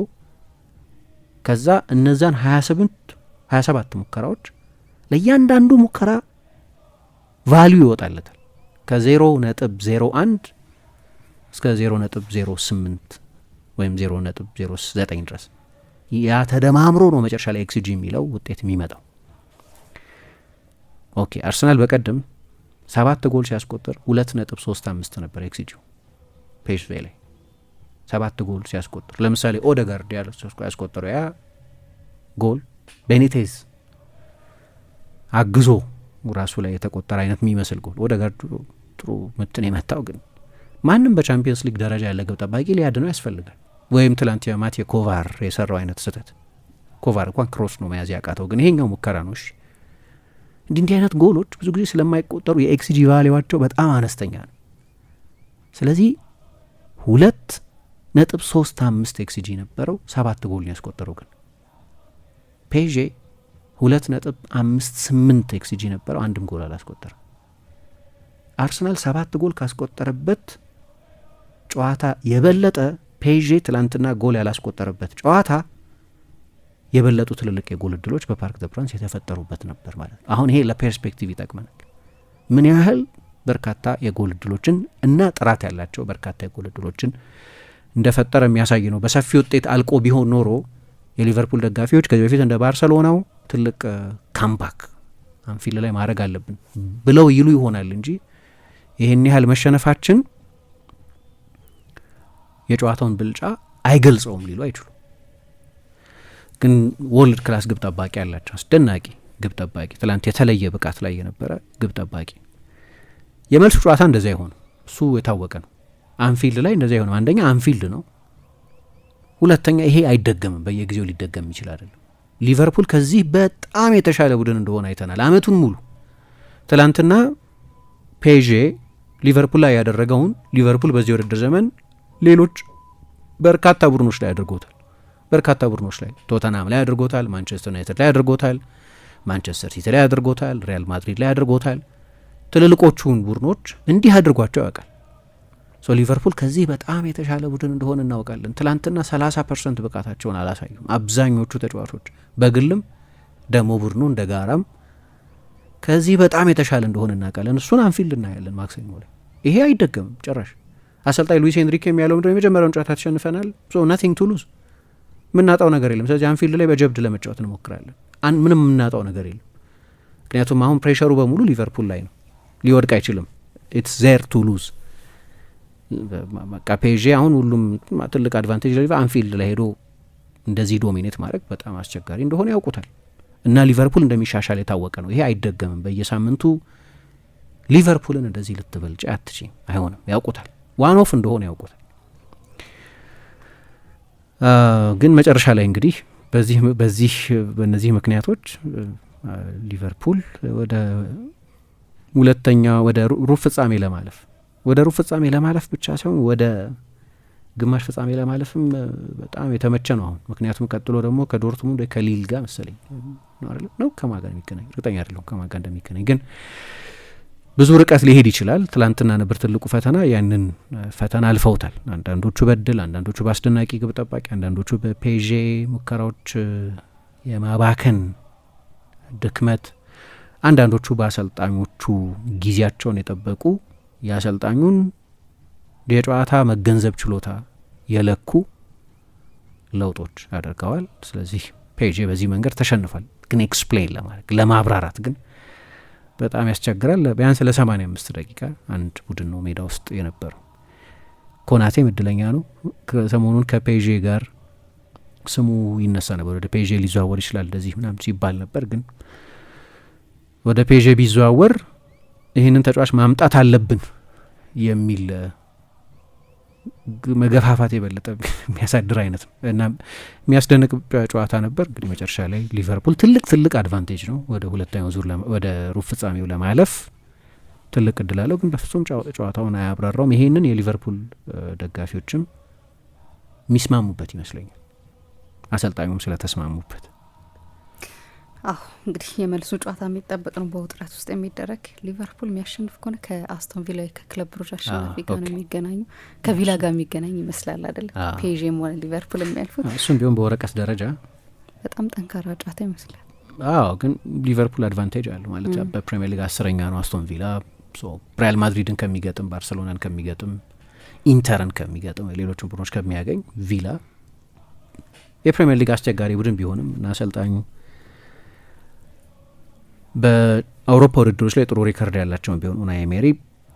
ከዛ እነዛን 27 ሙከራዎች ለእያንዳንዱ ሙከራ ቫልዩ ይወጣለታል። ከ0.01 እስከ 0.08 ወይም 0.09 ድረስ ያ ተደማምሮ ነው መጨረሻ ላይ ኤክስጂ የሚለው ውጤት የሚመጣው። ኦኬ አርሰናል በቀደም 7 ጎል ሲያስቆጥር 2.35 ነበር ኤክስጂው ፔስቬ ላይ 7 ጎል ሲያስቆጥር። ለምሳሌ ኦደጋርድ ያስቆጠረው ያ ጎል ቤኒቴዝ አግዞ ራሱ ላይ የተቆጠረ አይነት የሚመስል ጎል። ኦደጋርድ ጥሩ ምትን የመታው ግን ማንም በቻምፒየንስ ሊግ ደረጃ ያለ ግብ ጠባቂ ሊያድነው ያስፈልጋል። ወይም ትላንት የማቴ ኮቫር የሰራው አይነት ስህተት። ኮቫር እንኳን ክሮስ ነው መያዝ ያቃተው፣ ግን ይሄኛው ሙከራ ነው። እሺ እንዲህ አይነት ጎሎች ብዙ ጊዜ ስለማይቆጠሩ የኤክስጂ ቫሊዋቸው በጣም አነስተኛ ነው። ስለዚህ 2.35 ኤክስጂ ነበረው 7 ጎል ያስቆጠረው። ግን ፔዤ 2.58 ኤክስጂ ነበረው፣ አንድም ጎል አላስቆጠረም። አርሰናል 7 ጎል ካስቆጠረበት ጨዋታ የበለጠ ፔዤ ትላንትና ጎል ያላስቆጠረበት ጨዋታ የበለጡ ትልልቅ የጎል እድሎች በፓርክ ደ ፕራንስ የተፈጠሩበት ነበር ማለት ነው። አሁን ይሄ ለፐርስፔክቲቭ ይጠቅመናል። ምን ያህል በርካታ የጎል እድሎችን እና ጥራት ያላቸው በርካታ የጎል እድሎችን እንደፈጠረ የሚያሳይ ነው። በሰፊ ውጤት አልቆ ቢሆን ኖሮ የሊቨርፑል ደጋፊዎች ከዚህ በፊት እንደ ባርሰሎናው ትልቅ ካምባክ አንፊልድ ላይ ማድረግ አለብን ብለው ይሉ ይሆናል እንጂ ይህን ያህል መሸነፋችን የጨዋታውን ብልጫ አይገልጸውም ሊሉ አይችሉም። ግን ወርልድ ክላስ ግብ ጠባቂ ያላቸው አስደናቂ ግብ ጠባቂ፣ ትላንት የተለየ ብቃት ላይ የነበረ ግብ ጠባቂ። የመልሱ ጨዋታ እንደዚያ አይሆንም፣ እሱ የታወቀ ነው። አንፊልድ ላይ እንደዚያ አይሆንም። አንደኛ አንፊልድ ነው፣ ሁለተኛ ይሄ አይደገምም፣ በየጊዜው ሊደገም ይችል አይደለም። ሊቨርፑል ከዚህ በጣም የተሻለ ቡድን እንደሆነ አይተናል አመቱን ሙሉ። ትላንትና ፔዤ ሊቨርፑል ላይ ያደረገውን ሊቨርፑል በዚህ ውድድር ዘመን ሌሎች በርካታ ቡድኖች ላይ አድርጎታል። በርካታ ቡድኖች ላይ ቶተናም ላይ አድርጎታል፣ ማንቸስተር ዩናይትድ ላይ አድርጎታል፣ ማንቸስተር ሲቲ ላይ አድርጎታል፣ ሪያል ማድሪድ ላይ አድርጎታል። ትልልቆቹን ቡድኖች እንዲህ አድርጓቸው ያውቃል። ሊቨርፑል ከዚህ በጣም የተሻለ ቡድን እንደሆነ እናውቃለን። ትላንትና 30% ብቃታቸውን አላሳዩም አብዛኞቹ ተጫዋቾች፣ በግልም ደግሞ ቡድኑ እንደ ጋራም ከዚህ በጣም የተሻለ እንደሆነ እናውቃለን። እሱን አንፊልድ እናያለን ማክሰኞ ላይ። ይሄ አይደገምም ጭራሽ። አሰልጣኝ ሉዊስ ኤንሪኬ የሚያለው ምንድነው? የመጀመሪያውን ጨዋታ ተሸንፈናል፣ ናቲንግ ቱ ሉዝ፣ የምናጣው ነገር የለም። ስለዚህ አንፊልድ ላይ በጀብድ ለመጫወት እንሞክራለን። ምንም የምናጣው ነገር የለም። ምክንያቱም አሁን ፕሬሸሩ በሙሉ ሊቨርፑል ላይ ነው፣ ሊወድቅ አይችልም። ኢትስ ዜር ቱ ሉዝ። በቃ ፔዤ አሁን ሁሉም ትልቅ አድቫንቴጅ ለሊቨ አንፊልድ ላይ ሄዶ እንደዚህ ዶሚኔት ማድረግ በጣም አስቸጋሪ እንደሆነ ያውቁታል። እና ሊቨርፑል እንደሚሻሻል የታወቀ ነው። ይሄ አይደገምም። በየሳምንቱ ሊቨርፑልን እንደዚህ ልትበልጭ አትችም፣ አይሆንም። ያውቁታል፣ ዋን ኦፍ እንደሆነ ያውቁታል። ግን መጨረሻ ላይ እንግዲህ በእነዚህ ምክንያቶች ሊቨርፑል ወደ ሁለተኛ ወደ ሩብ ፍጻሜ ለማለፍ ብቻ ሳይሆን ወደ ግማሽ ፍጻሜ ለማለፍም በጣም የተመቸ ነው አሁን። ምክንያቱም ቀጥሎ ደግሞ ከዶርትሙንድ ከሊል ጋር መሰለኝ ነው ከማን ጋር እንደሚገናኝ እርግጠኛ አይደለሁም ከማን ጋር እንደሚገናኝ፣ ግን ብዙ ርቀት ሊሄድ ይችላል። ትላንትና ነበር ትልቁ ፈተና። ያንን ፈተና አልፈውታል። አንዳንዶቹ በድል፣ አንዳንዶቹ በአስደናቂ ግብ ጠባቂ፣ አንዳንዶቹ በፔዤ ሙከራዎች የማባከን ድክመት፣ አንዳንዶቹ በአሰልጣኞቹ ጊዜያቸውን የጠበቁ የአሰልጣኙን የጨዋታ መገንዘብ ችሎታ የለኩ ለውጦች አድርገዋል። ስለዚህ ፔዤ በዚህ መንገድ ተሸንፏል። ግን ኤክስፕሌን ለማድረግ ለማብራራት ግን በጣም ያስቸግራል። ቢያንስ ለ85 ደቂቃ አንድ ቡድን ነው ሜዳ ውስጥ የነበረው። ኮናቴም እድለኛ ነው። ሰሞኑን ከፔዤ ጋር ስሙ ይነሳ ነበር። ወደ ፔዤ ሊዘዋወር ይችላል እንደዚህ ምናምን ሲባል ነበር። ግን ወደ ፔዤ ቢዘዋወር ይህንን ተጫዋች ማምጣት አለብን የሚል መገፋፋት የበለጠ የሚያሳድር አይነት ነው እና የሚያስደንቅ ጨዋታ ነበር። እንግዲህ መጨረሻ ላይ ሊቨርፑል ትልቅ አድቫንቴጅ ነው ወደ ሁለተኛው ዙር ወደ ሩብ ፍጻሜው ለማለፍ ትልቅ እድል አለው። ግን በፍጹም ጨዋታውን አያብራራውም። ይሄንን የሊቨርፑል ደጋፊዎችም የሚስማሙበት ይመስለኛል፣ አሰልጣኙም ስለተስማሙበት። እንግዲህ የመልሱ ጨዋታ የሚጠበቅ ነው፣ በውጥረት ውስጥ የሚደረግ። ሊቨርፑል የሚያሸንፍ ከሆነ ከአስቶን ቪላ ከክለብ ብሩጅ አሸናፊ ጋር ነው የሚገናኙ፣ ከቪላ ጋር የሚገናኝ ይመስላል አይደለም? ፔዤም ሆነ ሊቨርፑል የሚያልፉት። እሱም ቢሆን በወረቀት ደረጃ በጣም ጠንካራ ጨዋታ ይመስላል። ግን ሊቨርፑል አድቫንቴጅ አለው ማለት በፕሪሚየር ሊግ 10ኛ ነው። አስቶን ቪላ ሪያል ማድሪድን ከሚገጥም፣ ባርሰሎናን ከሚገጥም፣ ኢንተርን ከሚገጥም፣ ሌሎችን ቡድኖች ከሚያገኝ ቪላ የፕሪሚየር ሊግ አስቸጋሪ ቡድን ቢሆንም እና አሰልጣኙ በአውሮፓ ውድድሮች ላይ ጥሩ ሪከርድ ያላቸውን ቢሆን ኡናይ ኤሜሪ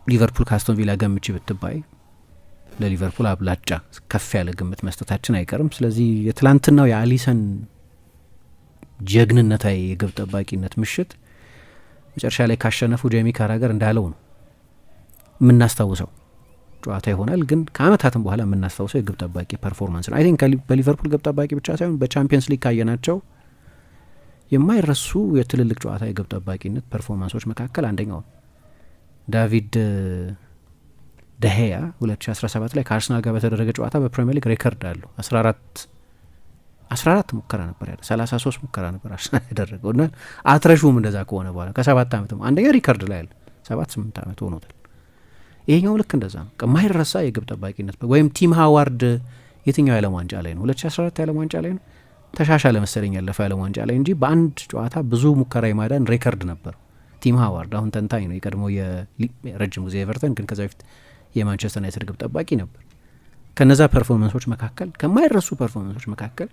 ሊቨርፑል ከአስቶን ቪላ ገምቼ ብትባይ ለሊቨርፑል አብላጫ ከፍ ያለ ግምት መስጠታችን አይቀርም። ስለዚህ የትላንትናው የአሊሰን ጀግንነታዊ የግብ ጠባቂነት ምሽት መጨረሻ ላይ ካሸነፉ ጄሚ ካራገር እንዳለው ነው የምናስታውሰው ጨዋታ ይሆናል። ግን ከአመታትም በኋላ የምናስታውሰው የግብ ጠባቂ ፐርፎርማንስ ነው። አይ ቲንክ በሊቨርፑል ግብ ጠባቂ ብቻ ሳይሆን በቻምፒየንስ ሊግ ካየናቸው የማይረሱ የትልልቅ ጨዋታ የግብ ጠባቂነት ፐርፎርማንሶች መካከል አንደኛው ዳቪድ ደሄያ 2017 ላይ ከአርሰናል ጋር በተደረገ ጨዋታ በፕሪሚየር ሊግ ሬከርድ አለው። 14 ሙከራ ነበር ያለ 33 ሙከራ ነበር አርሰናል ያደረገው እና አትረሹም እንደዛ ከሆነ በኋላ ከ7 ዓመት አንደኛ ሪከርድ ላይ ያለ 7-8 ዓመት ሆኖታል። ይሄኛው ልክ እንደዛ ነው። ከማይረሳ የግብ ጠባቂነት ወይም ቲም ሃዋርድ የትኛው የዓለም ዋንጫ ላይ ነው? 2014 የዓለም ዋንጫ ላይ ነው ተሻሻለ መሰለኝ ያለፈው የዓለም ዋንጫ ላይ እንጂ በአንድ ጨዋታ ብዙ ሙከራ የማዳን ሬከርድ ነበር ቲም ሃዋርድ አሁን ተንታኝ ነው፣ የቀድሞ የረጅም ጊዜ ኤቨርተን ግን ከዛ በፊት የማንቸስተር ዩናይትድ ግብ ጠባቂ ነበር። ከነዛ ፐርፎርማንሶች መካከል ከማይረሱ ፐርፎርማንሶች መካከል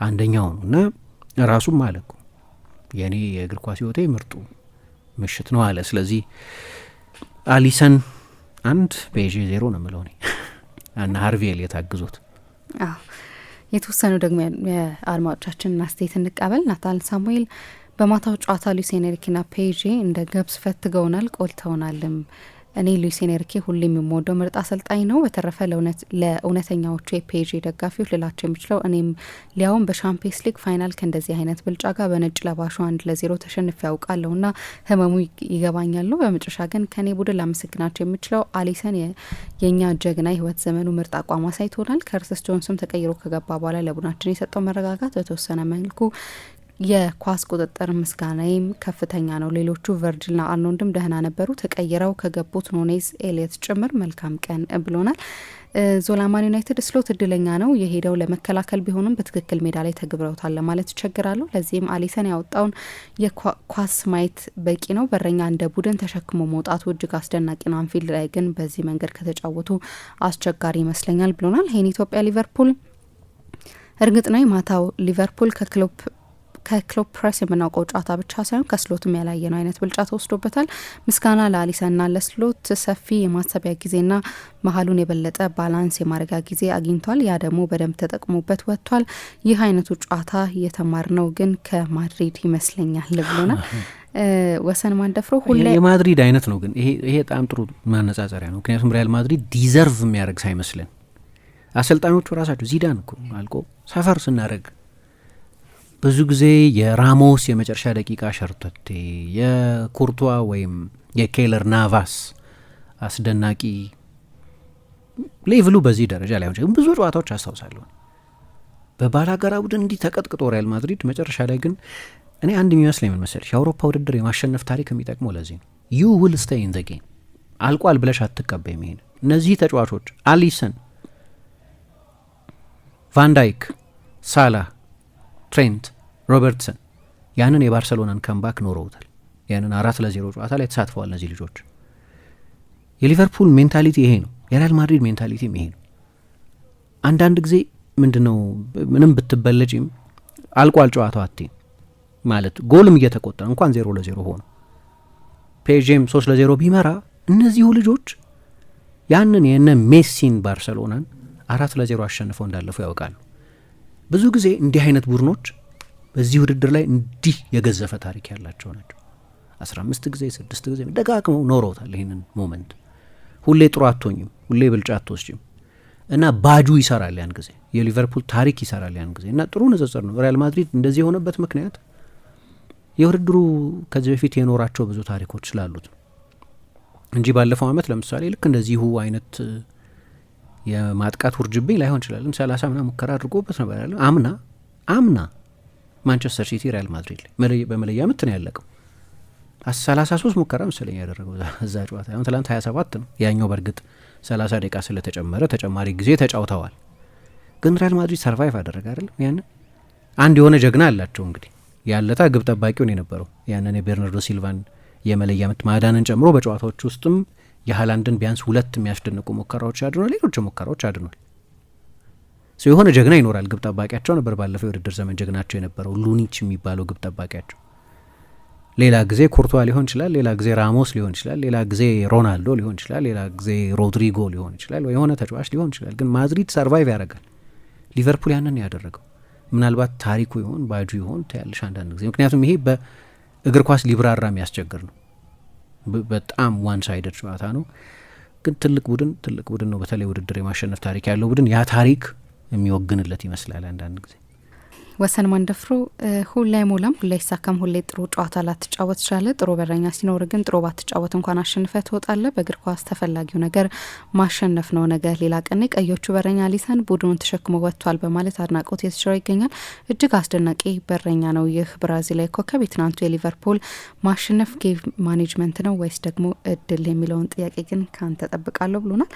አንደኛው ነው እና ራሱም አለ እኮ የእኔ የእግር ኳስ ህይወቴ ምርጡ ምሽት ነው አለ። ስለዚህ አሊሰን 1 ፔዤ 0 ነው የምለው እኔ እና ሃርቪ ኤሊየት አግዞት። የተወሰኑ ደግሞ የአድማጮቻችንን አስተያየት እንቀበል። ናታን ሳሙኤል በማታው ጨዋታ ሉዊስ ኤንሪኬና ፔዤ እንደ ገብስ ፈትገውናል፣ ቆልተውናልም። እኔ ሉዊስ ኤንሪኬ ሁሌም የምወደው ምርጥ አሰልጣኝ ነው። በተረፈ ለእውነተኛዎቹ የፔዤ ደጋፊዎች ልላቸው የሚችለው እኔም ሊያውም በሻምፒየንስ ሊግ ፋይናል ከእንደዚህ አይነት ብልጫ ጋር በነጭ ለባሹ 1-0 ተሸንፌ ያውቃለሁ ና ህመሙ ይገባኛል ነው። በመጨረሻ ግን ከኔ ቡድን ላመሰግናቸው የምችለው አሊሰን የእኛ ጀግና የህይወት ዘመኑ ምርጥ አቋም አሳይቶናል። ከርሰስ ጆንስም ተቀይሮ ከገባ በኋላ ለቡድናችን የሰጠው መረጋጋት በተወሰነ መልኩ የኳስ ቁጥጥር ምስጋናይም ከፍተኛ ነው። ሌሎቹ ቨርጅልና አርኖልድም ደህና ነበሩ። ተቀይረው ከገቡት ኑኔዝ፣ ኤሊየት ጭምር መልካም ቀን ብሎናል። ዞላማን ዩናይትድ ስሎት እድለኛ ነው የሄደው ለመከላከል ቢሆንም በትክክል ሜዳ ላይ ተግብረውታል ለማለት ይቸግራሉ። ለዚህም አሊሰን ያወጣውን የኳስ ማየት በቂ ነው። በረኛ እንደ ቡድን ተሸክሞ መውጣቱ እጅግ አስደናቂ ነው። አንፊልድ ላይ ግን በዚህ መንገድ ከተጫወቱ አስቸጋሪ ይመስለኛል ብሎናል። ይህን ኢትዮጵያ ሊቨርፑል እርግጥ ነው ማታው ሊቨርፑል ከክሎፕ ፕሬስ የምናውቀው ጨዋታ ብቻ ሳይሆን ከስሎትም ያላየነው አይነት ብልጫ ተወስዶበታል። ምስጋና ለአሊሰንና ለስሎት ሰፊ የማሰቢያ ጊዜና መሀሉን የበለጠ ባላንስ የማድረጊያ ጊዜ አግኝቷል። ያ ደግሞ በደንብ ተጠቅሞበት ወጥቷል። ይህ አይነቱ ጨዋታ የተማርነው ግን ከማድሪድ ይመስለኛል ብሎናል። ወሰን ማንደፍሮ ሁሌ የማድሪድ አይነት ነው። ግን ይሄ በጣም ጥሩ ማነጻጸሪያ ነው። ምክንያቱም ሪያል ማድሪድ ዲዘርቭ የሚያደርግ ሳይመስለን አሰልጣኞቹ ራሳቸው ዚዳን እኮ አልቆ ሰፈር ስናደርግ ብዙ ጊዜ የራሞስ የመጨረሻ ደቂቃ ሸርተቴ፣ የኩርቷ ወይም የኬለር ናቫስ አስደናቂ ሌቭሉ በዚህ ደረጃ ላይ ሆን ብዙ ጨዋታዎች አስታውሳለሁ። በባላጋራ ቡድን እንዲህ ተቀጥቅጦ ሪያል ማድሪድ መጨረሻ ላይ ግን እኔ አንድ የሚመስለኝ ምን መሰለሽ፣ የአውሮፓ ውድድር የማሸነፍ ታሪክ የሚጠቅመው ለዚህ ነው። ዩ ዊል ስቴይ ኢን ዘ ጌም፣ አልቋል ብለሽ አትቀበይም። ይሄን እነዚህ ተጫዋቾች አሊሰን፣ ቫንዳይክ፣ ሳላህ፣ ትሬንት፣ ሮበርትሰን ያንን የባርሰሎናን ከምባክ ኖረውታል። ያንን 4-0 ጨዋታ ላይ ተሳትፈዋል እነዚህ ልጆች። የሊቨርፑል ሜንታሊቲ ይሄ ነው፣ የሪያል ማድሪድ ሜንታሊቲም ይሄ ነው። አንዳንድ ጊዜ ምንድነው ምንም ብትበለጭም አልቋል ጨዋታው አትይም ማለት ጎልም እየተቆጠረ እንኳን 0-0 ሆኖ ፔዤም 3-0 ቢመራ እነዚሁ ልጆች ያንን የነ ሜሲን ባርሰሎናን 4-0 አሸንፈው እንዳለፈው ያውቃሉ። ብዙ ጊዜ እንዲህ አይነት ቡድኖች በዚህ ውድድር ላይ እንዲህ የገዘፈ ታሪክ ያላቸው ናቸው። 15 ጊዜ 6 ጊዜ ደጋግመው ኖረውታል ይህንን ሞመንት። ሁሌ ጥሩ አትሆኝም፣ ሁሌ ብልጫ አትወስጅም እና ባጁ ይሰራል ያን ጊዜ፣ የሊቨርፑል ታሪክ ይሰራል ያን ጊዜ እና ጥሩ ንጽጽር ነው። ሪያል ማድሪድ እንደዚህ የሆነበት ምክንያት የውድድሩ ከዚህ በፊት የኖራቸው ብዙ ታሪኮች ስላሉት እንጂ ባለፈው ዓመት ለምሳሌ ልክ እንደዚሁ አይነት የማጥቃት ውርጅብኝ ላይሆን ይችላል። 30 ምናምን ሙከራ አድርጎበት ነበር ያለ አምና ማንቸስተር ሲቲ ሪያል ማድሪድ ላይ በመለያ ምት ነው ያለቀው። 33 ሙከራ መሰለኝ ያደረገው እዛ ጨዋታ። አሁን ትላንት 27 ነው ያኛው። በእርግጥ 30 ደቂቃ ስለተጨመረ ተጨማሪ ጊዜ ተጫውተዋል። ግን ሪያል ማድሪድ ሰርቫይቭ አደረገ አይደለም። ያንን አንድ የሆነ ጀግና አላቸው እንግዲህ ያለታ ግብ ጠባቂው ነው የነበረው። ያንን የቤርናርዶ ሲልቫን የመለያ ምት ማዳንን ጨምሮ በጨዋታዎች ውስጥም የሃላንድን ቢያንስ 2 የሚያስደንቁ ሙከራዎች አድኗል። ሌሎች ሙከራዎች አድኗል። የሆነ ጀግና ይኖራል። ግብ ጠባቂያቸው ነበር ባለፈው የውድድር ዘመን ጀግናቸው የነበረው ሉኒች የሚባለው ግብ ጠባቂያቸው። ሌላ ጊዜ ኩርቷ ሊሆን ይችላል፣ ሌላ ጊዜ ራሞስ ሊሆን ይችላል፣ ሌላ ጊዜ ሮናልዶ ሊሆን ይችላል፣ ሌላ ጊዜ ሮድሪጎ ሊሆን ይችላል፣ ወይ የሆነ ተጫዋች ሊሆን ይችላል። ግን ማድሪድ ሰርቫይቭ ያደርጋል። ሊቨርፑል ያንን ያደረገው ምናልባት ታሪኩ ይሆን ባጁ ይሆን ታያለሽ አንዳንድ ጊዜ። ምክንያቱም ይሄ በእግር ኳስ ሊብራራ የሚያስቸግር ነው። በጣም ዋን ሳይደድ ጨዋታ ነው። ግን ትልቅ ቡድን ነው። በተለይ ውድድር የማሸነፍ ታሪክ ያለው ቡድን ያ ታሪክ የሚወግንለት ይመስላል አንዳንድ ጊዜ። ወሰን ማንደፍሮ ሁሌ አይሞላም፣ ሁሌ አይሳካም፣ ሁሌ ጥሩ ጨዋታ ላትጫወት ትችላለህ። ጥሩ በረኛ ሲኖር ግን ጥሩ ባትጫወት እንኳን አሸንፈህ ትወጣለህ። በእግር ኳስ ተፈላጊው ነገር ማሸነፍ ነው። ነገ ሌላ ቀን ቀዮቹ በረኛ አሊሰን ቡድኑን ተሸክሞ ወጥቷል በማለት አድናቆት የተቸረው ይገኛል። እጅግ አስደናቂ በረኛ ነው ይህ ብራዚላዊ ኮከብ። የትናንቱ የሊቨርፑል ማሸነፍ ጌም ማኔጅመንት ነው ወይስ ደግሞ እድል የሚለውን ጥያቄ ግን ካንተ ጠብቃለሁ ብሎናል።